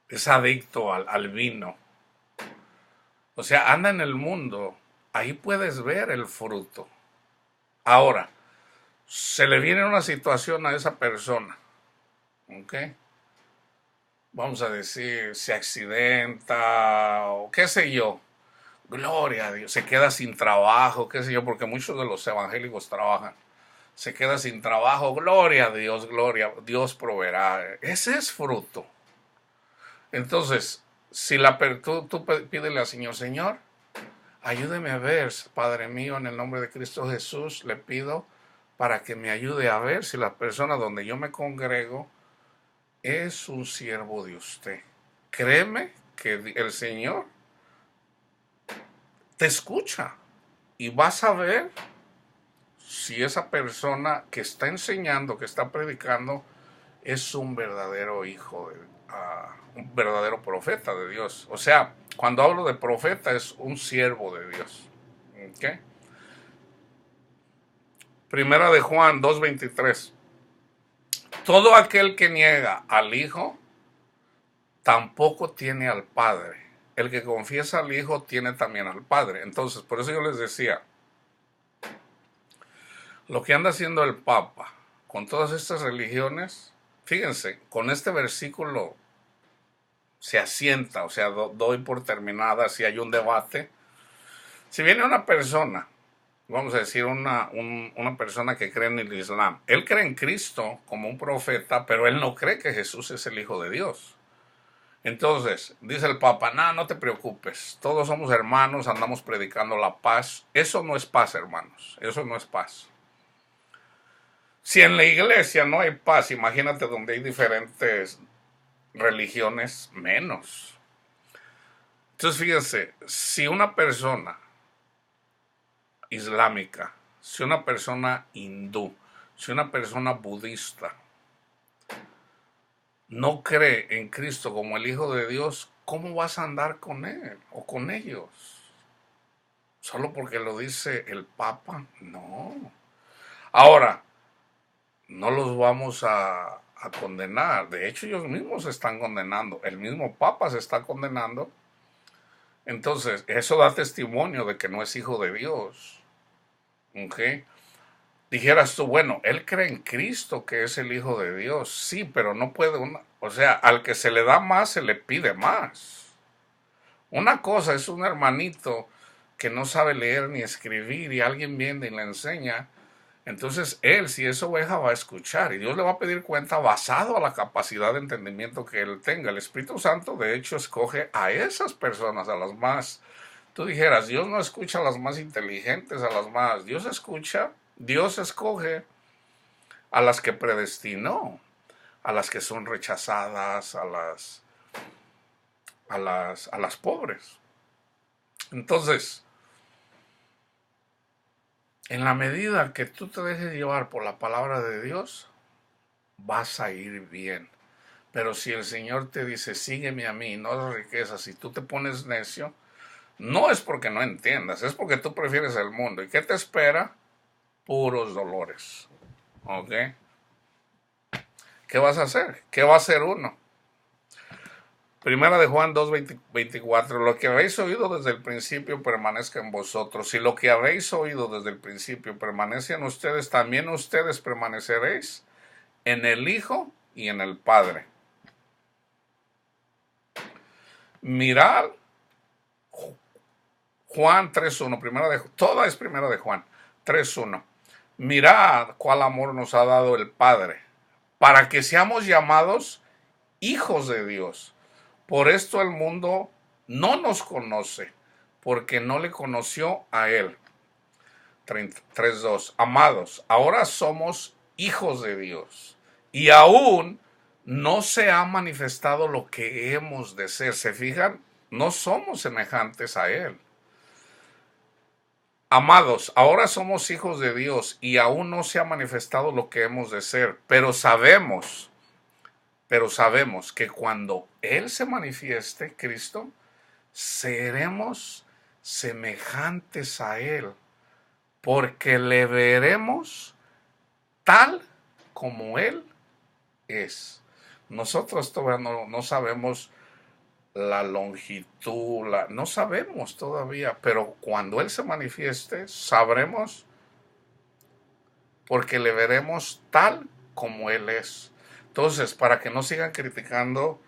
es adicto al vino, o sea, anda en el mundo, ahí puedes ver el fruto. Ahora, se le viene una situación a esa persona, ¿ok? Vamos a decir, se accidenta o qué sé yo, gloria a Dios, se queda sin trabajo, qué sé yo, porque muchos de los evangélicos trabajan, se queda sin trabajo, gloria, Dios proveerá, ese es fruto. Entonces, si tú pídele al Señor, Señor, ayúdeme a ver, Padre mío, en el nombre de Cristo Jesús, le pido para que me ayude a ver si la persona donde yo me congrego es un siervo de usted. Créeme que el Señor te escucha y vas a ver si esa persona que está enseñando, que está predicando, es un verdadero hijo, un verdadero profeta de Dios. O sea, cuando hablo de profeta es un siervo de Dios. ¿Okay? Primera de Juan 2:23. Todo aquel que niega al Hijo tampoco tiene al Padre. El que confiesa al Hijo tiene también al Padre. Entonces, por eso yo les decía, lo que anda haciendo el Papa con todas estas religiones, fíjense, con este versículo se asienta, o sea, doy por terminada si hay un debate. Si viene una persona, vamos a decir una persona que cree en el Islam, él cree en Cristo como un profeta, pero él no cree que Jesús es el Hijo de Dios. Entonces, dice el Papa, no te preocupes, todos somos hermanos, andamos predicando la paz. Eso no es paz, hermanos, eso no es paz. Si en la iglesia no hay paz, imagínate donde hay diferentes religiones, menos. Entonces, fíjense, si una persona islámica, si una persona hindú, si una persona budista no cree en Cristo como el Hijo de Dios, ¿cómo vas a andar con él o con ellos? ¿Solo porque lo dice el Papa? No. Ahora, no los vamos a condenar. De hecho, ellos mismos se están condenando. El mismo Papa se está condenando. Entonces, eso da testimonio de que no es hijo de Dios. ¿Ok? Dijeras tú, bueno, él cree en Cristo que es el Hijo de Dios. Sí, pero no puede o sea, al que se le da más, se le pide más. Una cosa es un hermanito que no sabe leer ni escribir y alguien viene y le enseña. Entonces él, si es oveja, va a escuchar y Dios le va a pedir cuenta basado a la capacidad de entendimiento que él tenga. El Espíritu Santo, de hecho, escoge a esas personas, a las más. Tú dijeras, Dios no escucha a las más inteligentes, a las más. Dios escoge a las que predestinó, a las que son rechazadas, a las pobres. Entonces, en la medida que tú te dejes llevar por la palabra de Dios, vas a ir bien. Pero si el Señor te dice, sígueme a mí, no las riquezas, y tú te pones necio, no es porque no entiendas, es porque tú prefieres el mundo. ¿Y qué te espera? Puros dolores. ¿Ok? ¿Qué vas a hacer? ¿Qué va a hacer uno? Primera de Juan 2:24, lo que habéis oído desde el principio permanezca en vosotros, y lo que habéis oído desde el principio permanece en ustedes, también ustedes permaneceréis en el Hijo y en el Padre. Mirad Juan 3:1, toda es primera de Juan 3:1. Mirad cuál amor nos ha dado el Padre, para que seamos llamados hijos de Dios. Por esto el mundo no nos conoce, porque no le conoció a Él. 3:2. Amados, ahora somos hijos de Dios, y aún no se ha manifestado lo que hemos de ser. ¿Se fijan? No somos semejantes a Él. Amados, ahora somos hijos de Dios y aún no se ha manifestado lo que hemos de ser, pero sabemos que cuando Él se manifieste, Cristo, seremos semejantes a Él, porque le veremos tal como Él es. Nosotros todavía no sabemos la longitud, no sabemos todavía, pero cuando Él se manifieste, sabremos, porque le veremos tal como Él es. Entonces, para que no sigan criticando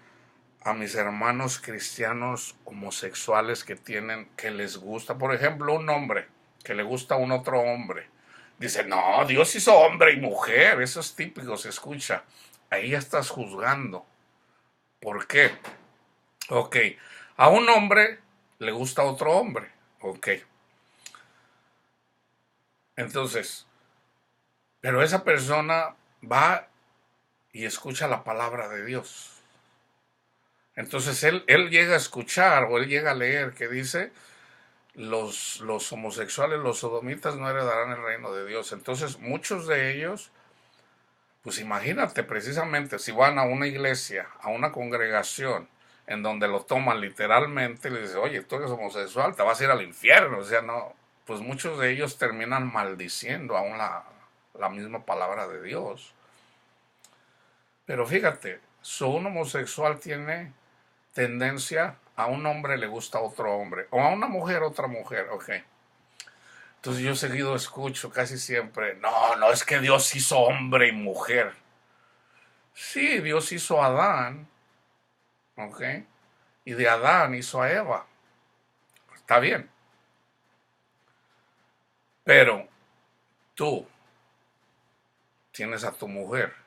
a mis hermanos cristianos homosexuales que les gusta, por ejemplo, un hombre que le gusta a un otro hombre, dice, no, Dios hizo hombre y mujer, eso es típico, se escucha. Ahí ya estás juzgando. ¿Por qué? Ok, a un hombre le gusta a otro hombre. Ok. Entonces, pero esa persona va y escucha la palabra de Dios. Entonces él llega a escuchar o él llega a leer que dice, los homosexuales, los sodomitas no heredarán el reino de Dios. Entonces muchos de ellos, pues imagínate precisamente si van a una iglesia, a una congregación, en donde lo toman literalmente y le dicen, oye, tú eres homosexual, te vas a ir al infierno. O sea, no, pues muchos de ellos terminan maldiciendo aún la misma palabra de Dios. Pero fíjate, un homosexual tiene tendencia, a un hombre le gusta a otro hombre, o a una mujer otra mujer, ok. Entonces yo seguido escucho casi siempre, no es que Dios hizo hombre y mujer. Sí, Dios hizo a Adán, ok, y de Adán hizo a Eva. Está bien. Pero tú tienes a tu mujer.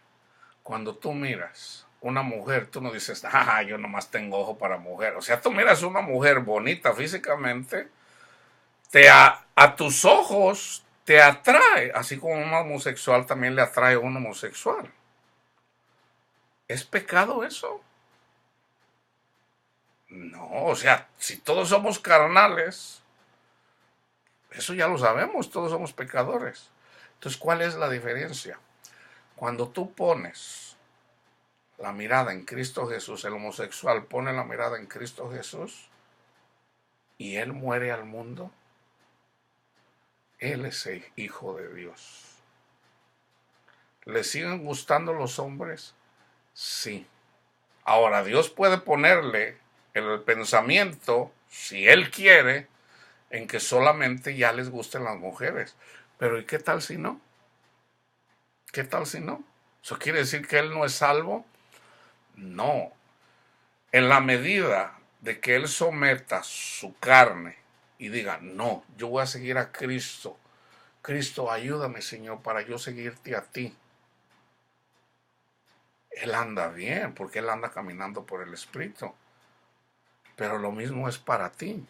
Cuando tú miras una mujer, tú no dices, yo nomás tengo ojo para mujer. O sea, tú miras una mujer bonita físicamente, a tus ojos te atrae, así como un homosexual también le atrae a un homosexual. ¿Es pecado eso? No, o sea, si todos somos carnales, eso ya lo sabemos, todos somos pecadores. Entonces, ¿cuál es la diferencia? Cuando tú pones la mirada en Cristo Jesús, el homosexual pone la mirada en Cristo Jesús y él muere al mundo, él es el Hijo de Dios. ¿Le siguen gustando los hombres? Sí. Ahora, Dios puede ponerle el pensamiento, si Él quiere, en que solamente ya les gusten las mujeres. Pero ¿y qué tal si no? ¿Qué tal si no? ¿Eso quiere decir que Él no es salvo? No. En la medida de que Él someta su carne y diga, no, yo voy a seguir a Cristo. Cristo, ayúdame, Señor, para yo seguirte a ti. Él anda bien, porque Él anda caminando por el Espíritu. Pero lo mismo es para ti.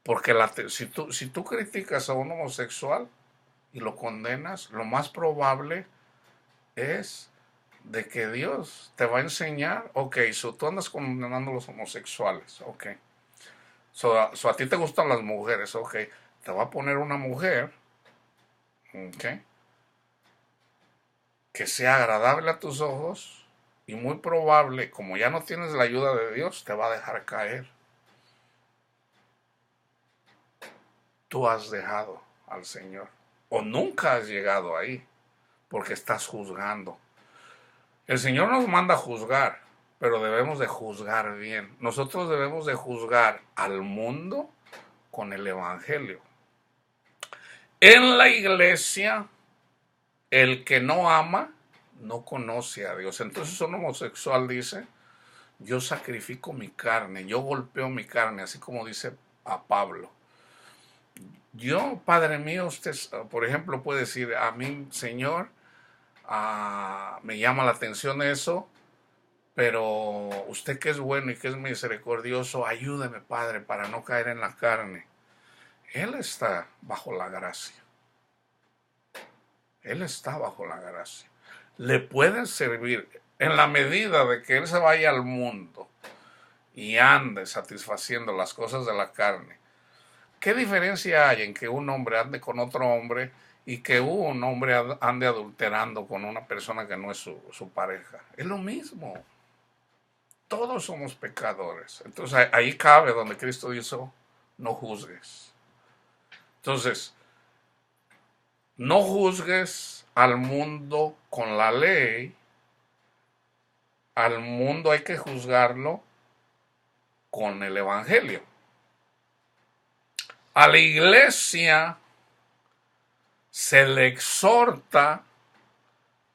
Porque si tú criticas a un homosexual y lo condenas, lo más probable es de que Dios te va a enseñar, ok, tú andas condenando a los homosexuales, ok. A ti te gustan las mujeres, ok. Te va a poner una mujer, ok, que sea agradable a tus ojos y muy probable, como ya no tienes la ayuda de Dios, te va a dejar caer. Tú has dejado al Señor o nunca has llegado ahí porque estás juzgando. El Señor nos manda a juzgar, pero debemos de juzgar bien. Nosotros debemos de juzgar al mundo con el Evangelio. En la iglesia, el que no ama no conoce a Dios. Entonces un homosexual dice, yo sacrifico mi carne, yo golpeo mi carne, así como dice a Pablo. Yo, Padre mío, usted, por ejemplo, puede decir, a mí, Señor, me llama la atención eso, pero usted que es bueno y que es misericordioso, ayúdeme, Padre, para no caer en la carne. Él está bajo la gracia. Él está bajo la gracia. Le puede servir en la medida de que él se vaya al mundo y ande satisfaciendo las cosas de la carne. ¿Qué diferencia hay en que un hombre ande con otro hombre y que un hombre ande adulterando con una persona que no es su pareja? Es lo mismo. Todos somos pecadores. Entonces ahí cabe donde Cristo dijo, no juzgues. Entonces, no juzgues al mundo con la ley. Al mundo hay que juzgarlo con el Evangelio. A la iglesia se le exhorta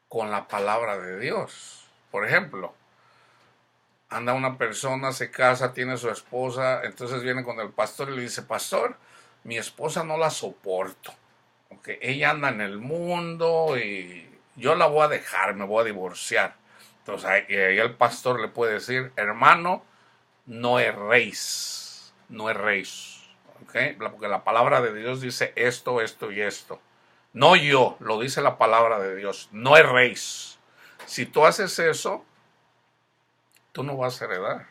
con la palabra de Dios. Por ejemplo, anda una persona, se casa, tiene su esposa, entonces viene con el pastor y le dice, pastor, mi esposa no la soporto, porque ella anda en el mundo y yo la voy a dejar, me voy a divorciar. Entonces ahí el pastor le puede decir, hermano, no erréis, no erréis, ¿okay? Porque la palabra de Dios dice esto, esto y esto. No yo, lo dice la palabra de Dios, no erréis. Si tú haces eso, tú no vas a heredar.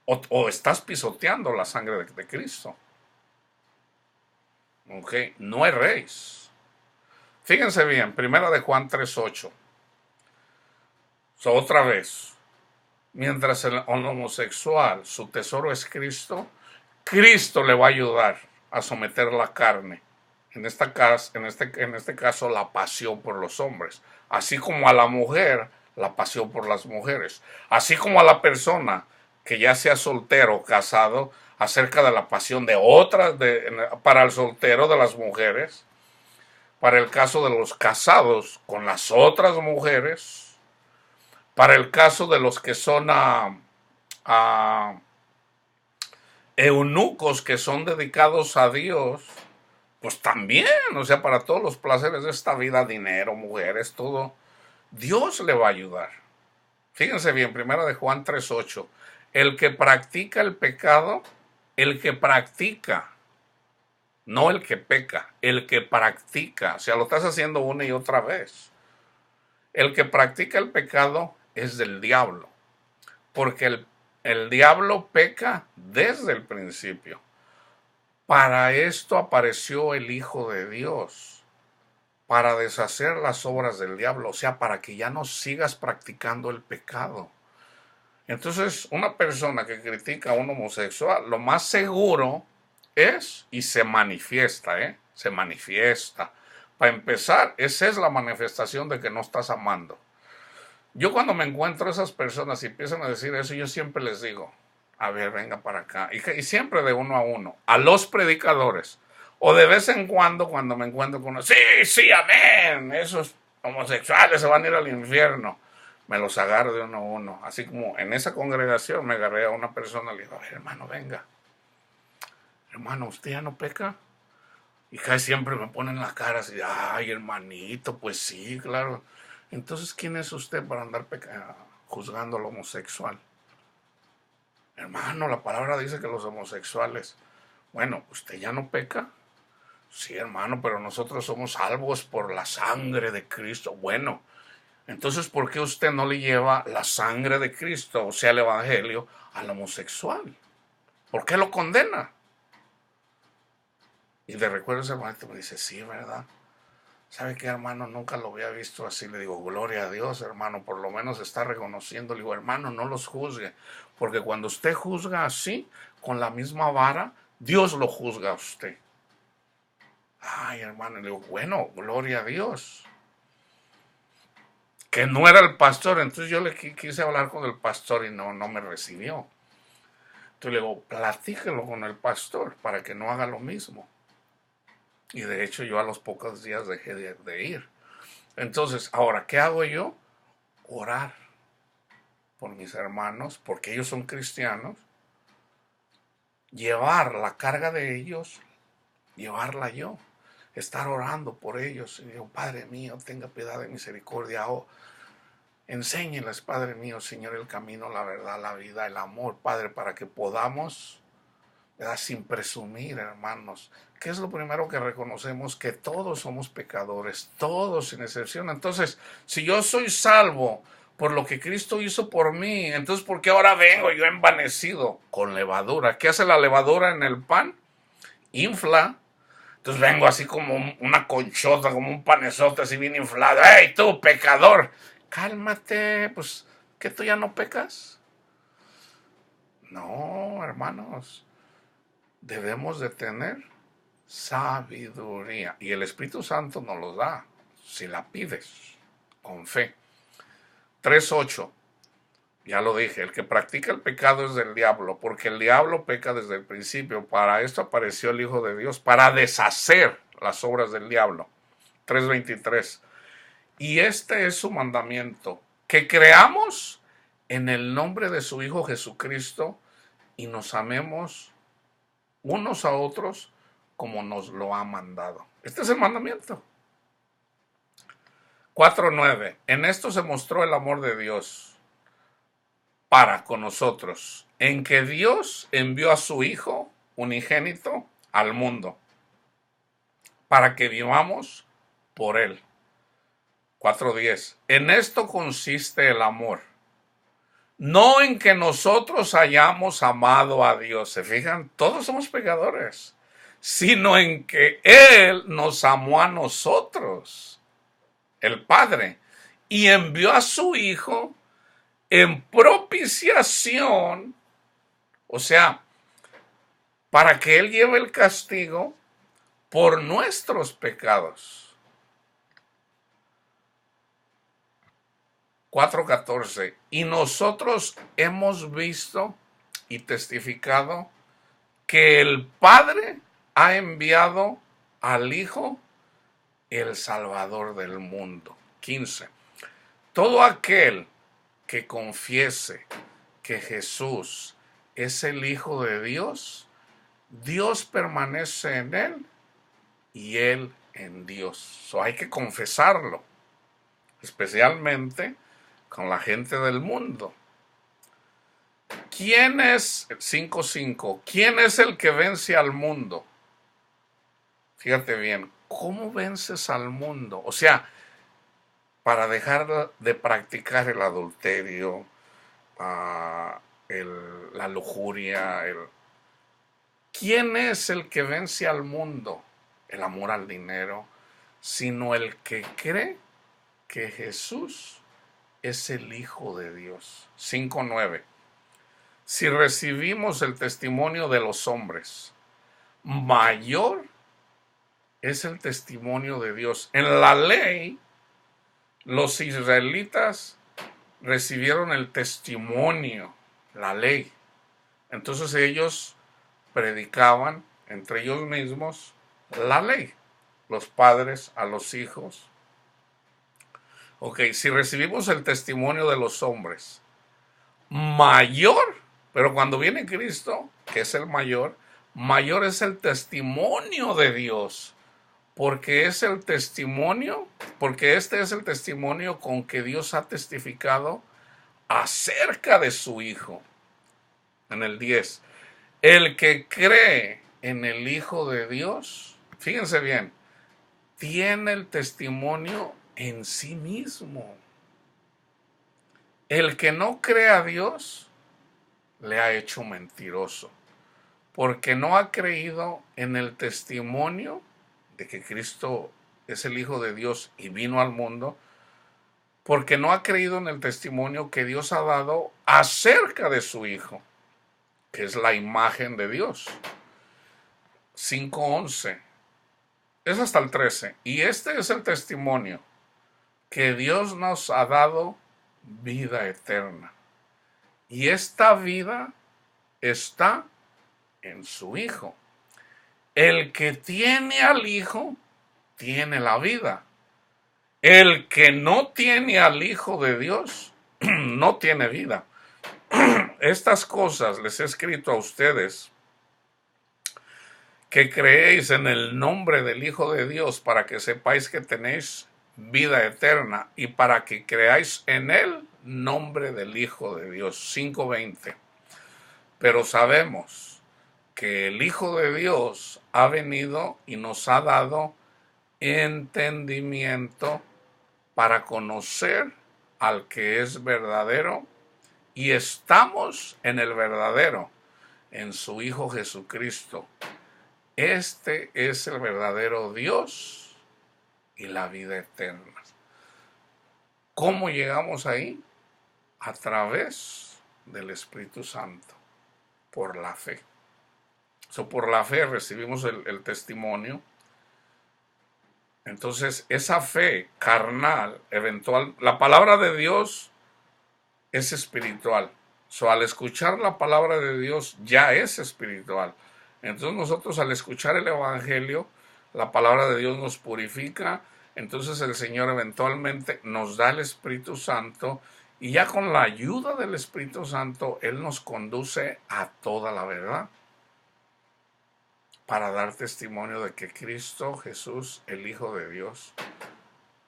O estás pisoteando la sangre de Cristo. ¿Ok? No erréis. Fíjense bien, primera de Juan 3:8. Otra vez, mientras el homosexual, su tesoro es Cristo, Cristo le va a ayudar a someter la carne. En este caso, la pasión por los hombres. Así como a la mujer, la pasión por las mujeres. Así como a la persona que ya sea soltero o casado, acerca de la pasión de otras, para el soltero de las mujeres, para el caso de los casados con las otras mujeres, para el caso de los que son eunucos que son dedicados a Dios, pues también, o sea, para todos los placeres de esta vida, dinero, mujeres, todo, Dios le va a ayudar. Fíjense bien, primera de Juan 3:8, el que practica el pecado, el que practica, no el que peca, el que practica, o sea, lo estás haciendo una y otra vez. El que practica el pecado es del diablo, porque el diablo peca desde el principio. Para esto apareció el Hijo de Dios, para deshacer las obras del diablo, o sea, para que ya no sigas practicando el pecado. Entonces, una persona que critica a un homosexual, lo más seguro es, y se manifiesta, se manifiesta. Para empezar, esa es la manifestación de que no estás amando. Yo cuando me encuentro a esas personas y empiezan a decir eso, yo siempre les digo, a ver, venga para acá. Y siempre de uno a uno, a los predicadores. O de vez en cuando me encuentro con uno, sí, sí, amén, esos homosexuales se van a ir al infierno. Me los agarro de uno a uno. Así como en esa congregación me agarré a una persona y le digo, a ver, hermano, venga. Hermano, ¿usted ya no peca? Y casi siempre me ponen la cara así, ay, hermanito, pues sí, claro. Entonces, ¿quién es usted para andar juzgando al homosexual? Hermano, la palabra dice que los homosexuales, bueno, ¿usted ya no peca? Sí, hermano, pero nosotros somos salvos por la sangre de Cristo. Bueno, entonces, ¿por qué usted no le lleva la sangre de Cristo, o sea, el Evangelio, al homosexual? ¿Por qué lo condena? Y de recuerdo ese momento me dice, sí, ¿verdad? ¿Sabe qué, hermano? Nunca lo había visto así. Le digo, gloria a Dios, hermano, por lo menos está reconociendo. Le digo, hermano, no los juzgue, porque cuando usted juzga así, con la misma vara, Dios lo juzga a usted. Ay, hermano, le digo, bueno, gloria a Dios. Que no era el pastor, entonces yo le quise hablar con el pastor y no me recibió. Entonces le digo, platíquelo con el pastor para que no haga lo mismo. Y de hecho yo a los pocos días dejé de ir. Entonces, ahora, ¿qué hago yo? Orar por mis hermanos, porque ellos son cristianos, llevar la carga de ellos, llevarla yo, estar orando por ellos. Y digo, Padre mío, tenga piedad de misericordia. Oh, enséñeles, Padre mío, Señor, el camino, la verdad, la vida, el amor, Padre, para que podamos, ¿verdad?, sin presumir, hermanos. ¿Qué es lo primero que reconocemos? Que todos somos pecadores, todos sin excepción. Entonces, si yo soy salvo por lo que Cristo hizo por mí, entonces ¿por qué ahora vengo yo envanecido con levadura? ¿Qué hace la levadura en el pan? Infla. Entonces vengo así como una conchota, como un panezote así bien inflado. ¡Ey, tú, pecador! Cálmate, pues, ¿que tú ya no pecas? No, hermanos, debemos de tener sabiduría. Y el Espíritu Santo nos lo da, si la pides, con fe. 3:8, ya lo dije, el que practica el pecado es del diablo, porque el diablo peca desde el principio. Para esto apareció el Hijo de Dios, para deshacer las obras del diablo. 3:23. Y este es su mandamiento, que creamos en el nombre de su Hijo Jesucristo y nos amemos unos a otros como nos lo ha mandado. Este es el mandamiento. 4:9. En esto se mostró el amor de Dios para con nosotros, en que Dios envió a su Hijo unigénito al mundo, para que vivamos por él. 4:10. En esto consiste el amor, no en que nosotros hayamos amado a Dios. ¿Se fijan? Todos somos pecadores. Sino en que Él nos amó a nosotros, el Padre, y envió a su Hijo en propiciación, o sea, para que Él lleve el castigo por nuestros pecados. 4:14. Y nosotros hemos visto y testificado que el Padre ha enviado al Hijo, el Salvador del mundo. 15. Todo aquel que confiese que Jesús es el Hijo de Dios, Dios permanece en él y él en Dios. So, hay que confesarlo, especialmente con la gente del mundo. ¿Quién es, 5:5, quién es el que vence al mundo? Fíjate bien, ¿cómo vences al mundo? O sea, para dejar de practicar el adulterio, la lujuria. ¿Quién es el que vence al mundo? El amor al dinero, sino el que cree que Jesús es el Hijo de Dios. 5:9. Si recibimos el testimonio de los hombres, mayor es el testimonio de Dios. En la ley, los israelitas recibieron el testimonio, la ley. Entonces ellos predicaban entre ellos mismos la ley, los padres a los hijos. Ok, si recibimos el testimonio de los hombres, mayor, pero cuando viene Cristo, que es el mayor, mayor es el testimonio de Dios, porque es el testimonio, porque este es el testimonio con que Dios ha testificado acerca de su Hijo. En el 10, el que cree en el Hijo de Dios, fíjense bien, tiene el testimonio en sí mismo. El que no cree a Dios le ha hecho mentiroso, porque no ha creído en el testimonio de que Cristo es el Hijo de Dios y vino al mundo, porque no ha creído en el testimonio que Dios ha dado acerca de su Hijo, que es la imagen de Dios. 5:11. Es hasta el 13. Y este es el testimonio, que Dios nos ha dado vida eterna. Y esta vida está en su Hijo. El que tiene al Hijo, tiene la vida. El que no tiene al Hijo de Dios, no tiene vida. Estas cosas les he escrito a ustedes, que creéis en el nombre del Hijo de Dios, para que sepáis que tenéis vida eterna, y para que creáis en el nombre del Hijo de Dios. 5:20. Pero sabemos que el Hijo de Dios ha venido y nos ha dado entendimiento para conocer al que es verdadero, y estamos en el verdadero, en su Hijo Jesucristo. Este es el verdadero Dios y la vida eterna. ¿Cómo llegamos ahí? A través del Espíritu Santo, por la fe. Por la fe recibimos el testimonio. Entonces, esa fe carnal, eventual, la palabra de Dios es espiritual. Al escuchar la palabra de Dios ya es espiritual. Entonces nosotros, al escuchar el Evangelio, la palabra de Dios nos purifica. Entonces el Señor eventualmente nos da el Espíritu Santo, y ya con la ayuda del Espíritu Santo Él nos conduce a toda la verdad, para dar testimonio de que Cristo Jesús, el Hijo de Dios,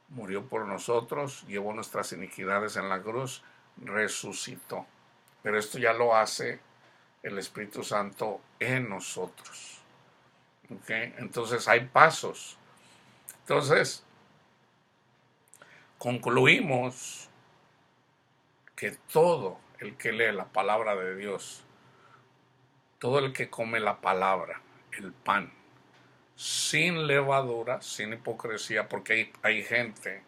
murió por nosotros, llevó nuestras iniquidades en la cruz, resucitó. Pero esto ya lo hace el Espíritu Santo en nosotros. ¿Okay? Entonces hay pasos. Entonces, concluimos que todo el que lee la palabra de Dios, todo el que come la palabra, el pan, sin levadura, sin hipocresía, porque hay gente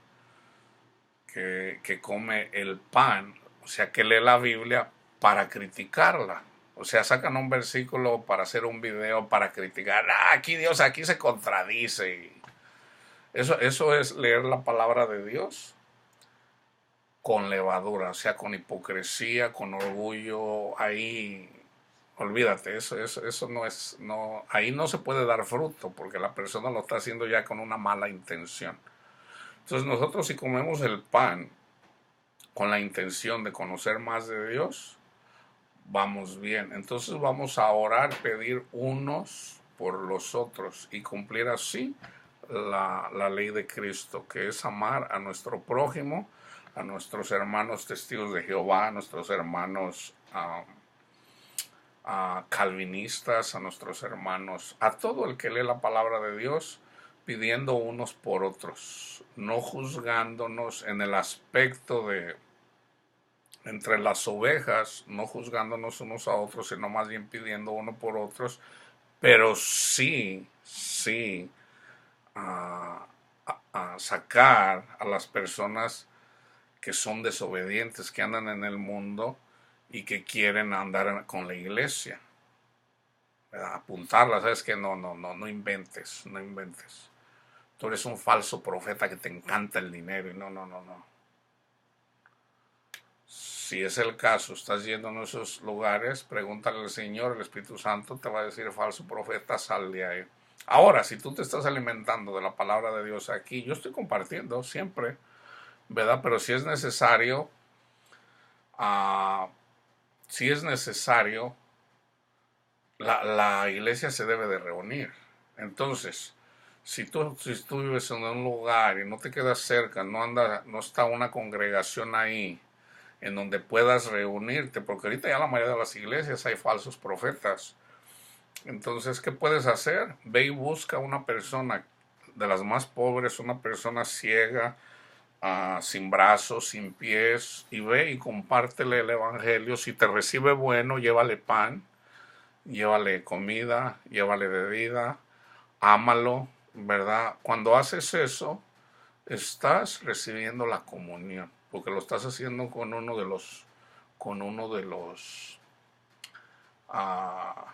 que come el pan, o sea, que lee la Biblia para criticarla. O sea, sacan un versículo para hacer un video para criticar. Aquí Dios, aquí se contradice. Eso es leer la palabra de Dios con levadura, o sea, con hipocresía, con orgullo. Ahí, olvídate, eso no es, no, ahí no se puede dar fruto, porque la persona lo está haciendo ya con una mala intención. Entonces nosotros, si comemos el pan con la intención de conocer más de Dios, vamos bien. Entonces vamos a orar, pedir unos por los otros y cumplir así la ley de Cristo, que es amar a nuestro prójimo, a nuestros hermanos testigos de Jehová, a nuestros hermanos calvinistas, a nuestros hermanos, a todo el que lee la palabra de Dios, pidiendo unos por otros, no juzgándonos en el aspecto de entre las ovejas, no juzgándonos unos a otros, sino más bien pidiendo uno por otros, pero sí a sacar a las personas que son desobedientes, que andan en el mundo y que quieren andar con la iglesia. Apuntarlas, ¿sabes qué? No inventes, no inventes. Tú eres un falso profeta que te encanta el dinero y no. Si es el caso, estás yendo a esos lugares, pregúntale al Señor, el Espíritu Santo te va a decir: falso profeta, sal de ahí. Ahora, si tú te estás alimentando de la palabra de Dios aquí, yo estoy compartiendo siempre, ¿verdad? Pero si es necesario, la iglesia se debe de reunir. Entonces, si tú vives en un lugar y no te quedas cerca, no está una congregación ahí en donde puedas reunirte, porque ahorita ya la mayoría de las iglesias hay falsos profetas. Entonces, ¿qué puedes hacer? Ve y busca una persona de las más pobres, una persona ciega, sin brazos, sin pies, y ve y compártele el evangelio. Si te recibe, bueno, llévale pan, llévale comida, llévale bebida, ámalo, ¿verdad? Cuando haces eso, estás recibiendo la comunión, porque lo estás haciendo con uno de los, ah,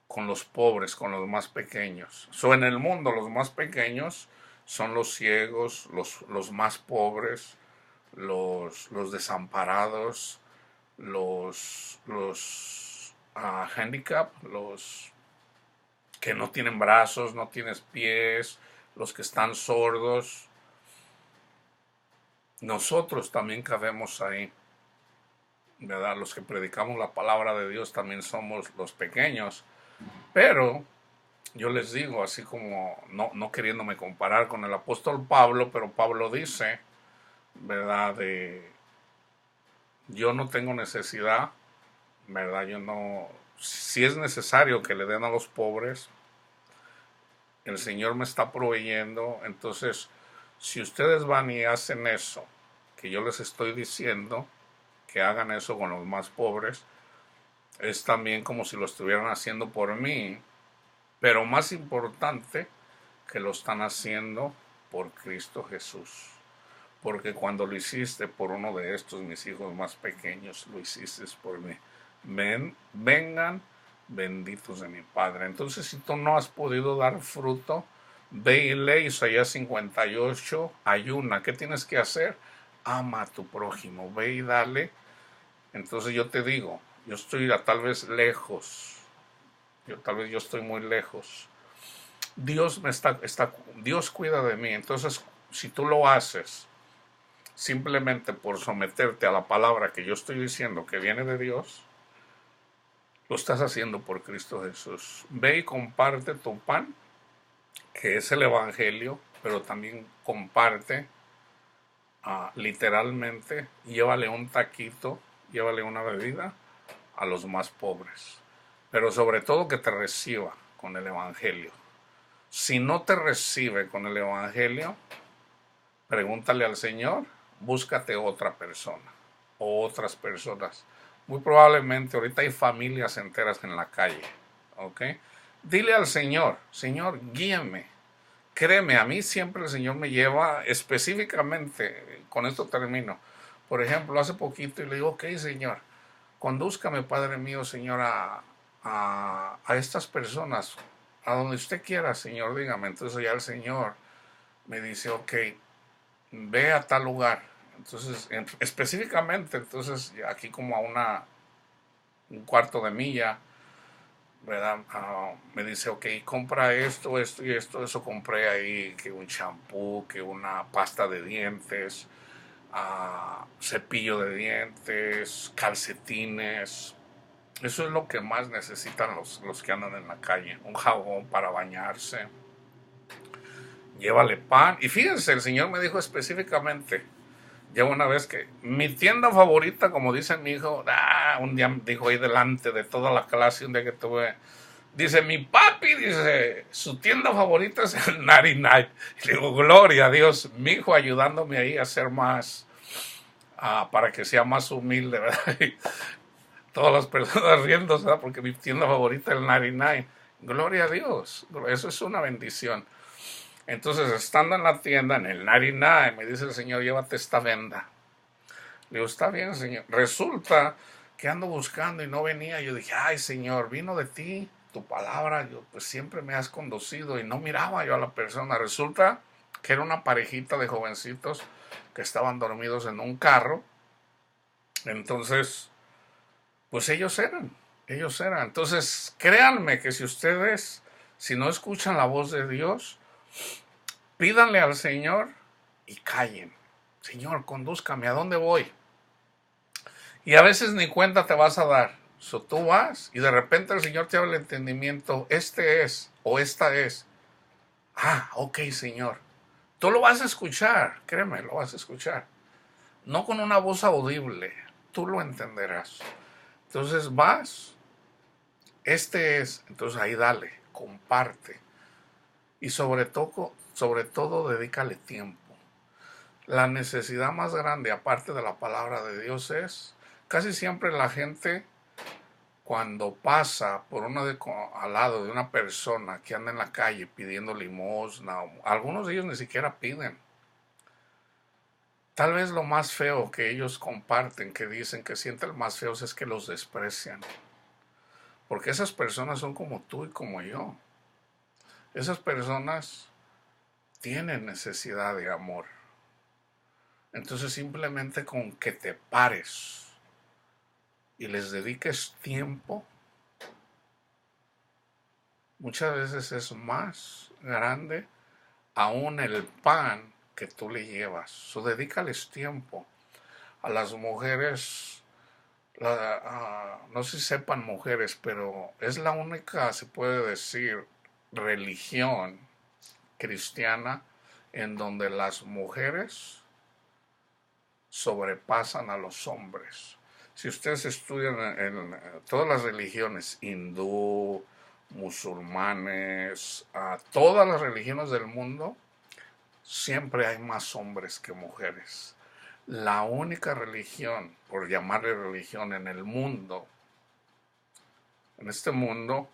con los pobres, con los más pequeños. En el mundo los más pequeños son los ciegos, los más pobres, los desamparados, los handicap, los que no tienen brazos, no tienen pies, los que están sordos. Nosotros también cabemos ahí, ¿verdad? Los que predicamos la palabra de Dios también somos los pequeños, pero yo les digo, así como no queriéndome comparar con el apóstol Pablo, pero Pablo dice, ¿verdad? Yo no tengo necesidad, ¿verdad? Yo no, si es necesario que le den a los pobres, el Señor me está proveyendo. Entonces, si ustedes van y hacen eso, que yo les estoy diciendo, que hagan eso con los más pobres, es también como si lo estuvieran haciendo por mí, pero más importante, que lo están haciendo por Cristo Jesús. Porque cuando lo hiciste por uno de estos, mis hijos más pequeños, lo hiciste por mí. Vengan benditos de mi Padre. Entonces, si tú no has podido dar fruto, ve y lee Isaías 58, ayuna. ¿Qué tienes que hacer? Ama a tu prójimo, ve y dale. Entonces yo te digo, yo estoy tal vez lejos, tal vez yo estoy muy lejos. Dios cuida de mí. Entonces, si tú lo haces simplemente por someterte a la palabra que yo estoy diciendo que viene de Dios, lo estás haciendo por Cristo Jesús. Ve y comparte tu pan, que es el Evangelio, pero también comparte literalmente, llévale un taquito, llévale una bebida a los más pobres. Pero sobre todo que te reciba con el Evangelio. Si no te recibe con el Evangelio, pregúntale al Señor, búscate otra persona o otras personas. Muy probablemente ahorita hay familias enteras en la calle, ¿ok? Dile al Señor, Señor, guíame. Créeme, a mí siempre el Señor me lleva específicamente, con esto termino. Por ejemplo, hace poquito y le digo, ok, Señor, condúzcame, Padre mío, Señor, a estas personas, a donde usted quiera, Señor, dígame. Entonces ya el Señor me dice, ok, ve a tal lugar. Entonces, específicamente, entonces aquí como a un cuarto de milla, ¿verdad? Me dice, ok, compra esto, esto y esto. Eso compré ahí, que un champú, que una pasta de dientes, cepillo de dientes, calcetines. Eso es lo que más necesitan los que andan en la calle. Un jabón para bañarse. Llévale pan. Y fíjense, el Señor me dijo específicamente, ya una vez que mi tienda favorita, como dice mi hijo, un día dijo ahí delante de toda la clase, un día que tuve, dice, mi papi, dice, su tienda favorita es el 99. Y le digo, gloria a Dios, mi hijo ayudándome ahí a ser más, para que sea más humilde, ¿verdad? Y todas las personas riéndose, ¿verdad? Porque mi tienda favorita es el 99. Gloria a Dios, eso es una bendición. Entonces, estando en la tienda, en el 99, me dice el Señor, llévate esta venda. Le digo, está bien, Señor. Resulta que ando buscando y no venía. Yo dije, ay, Señor, vino de ti tu palabra. Yo, pues siempre me has conducido y no miraba yo a la persona. Resulta que era una parejita de jovencitos que estaban dormidos en un carro. Entonces, pues ellos eran. Entonces, créanme que si no escuchan la voz de Dios, pídanle al Señor y callen. Señor, condúzcame, ¿a dónde voy? Y a veces ni cuenta te vas a dar. Tú vas y de repente el Señor te abre el entendimiento. Este es o esta es. Ok, Señor. Tú lo vas a escuchar, créeme, lo vas a escuchar. No con una voz audible, tú lo entenderás. Entonces vas, este es, entonces ahí dale, comparte. Y sobre todo dedícale tiempo. La necesidad más grande, aparte de la palabra de Dios, es casi siempre la gente cuando pasa al lado de una persona que anda en la calle pidiendo limosna, algunos de ellos ni siquiera piden. Tal vez lo más feo que ellos comparten, que dicen que sienten más feos, es que los desprecian. Porque esas personas son como tú y como yo. Esas personas tienen necesidad de amor. Entonces simplemente con que te pares y les dediques tiempo, muchas veces es más grande aún el pan que tú le llevas. Dedícales tiempo. A las mujeres, no sé si sepan mujeres, pero es la única, se puede decir, religión cristiana en donde las mujeres sobrepasan a los hombres. Si ustedes estudian en todas las religiones, hindú, musulmanes, todas las religiones del mundo, siempre hay más hombres que mujeres. La única religión, por llamarle religión en el mundo, en este mundo,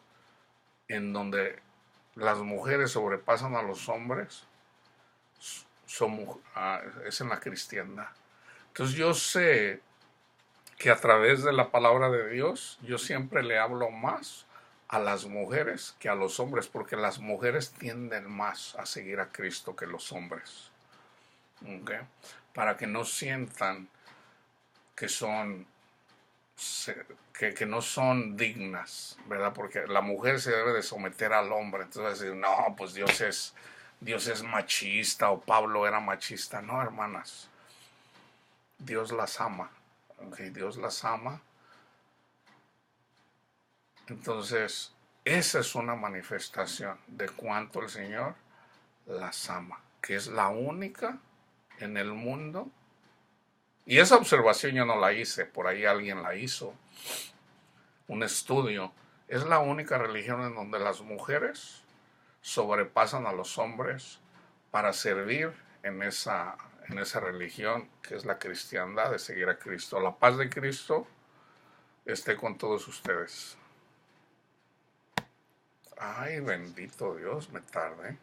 en donde las mujeres sobrepasan a los hombres, es en la cristiandad. Entonces yo sé que a través de la palabra de Dios, yo siempre le hablo más a las mujeres que a los hombres, porque las mujeres tienden más a seguir a Cristo que los hombres. ¿Okay? Para que no sientan que son que no son dignas, ¿verdad? Porque la mujer se debe de someter al hombre. Entonces va a decir, no, pues Dios es machista o Pablo era machista. No, hermanas, Dios las ama. Okay, Dios las ama. Entonces, esa es una manifestación de cuánto el Señor las ama, que es la única en el mundo. Y esa observación yo no la hice, por ahí alguien la hizo, un estudio. Es la única religión en donde las mujeres sobrepasan a los hombres para servir en esa religión que es la cristiandad, de seguir a Cristo. La paz de Cristo esté con todos ustedes. Ay, bendito Dios, me tardé.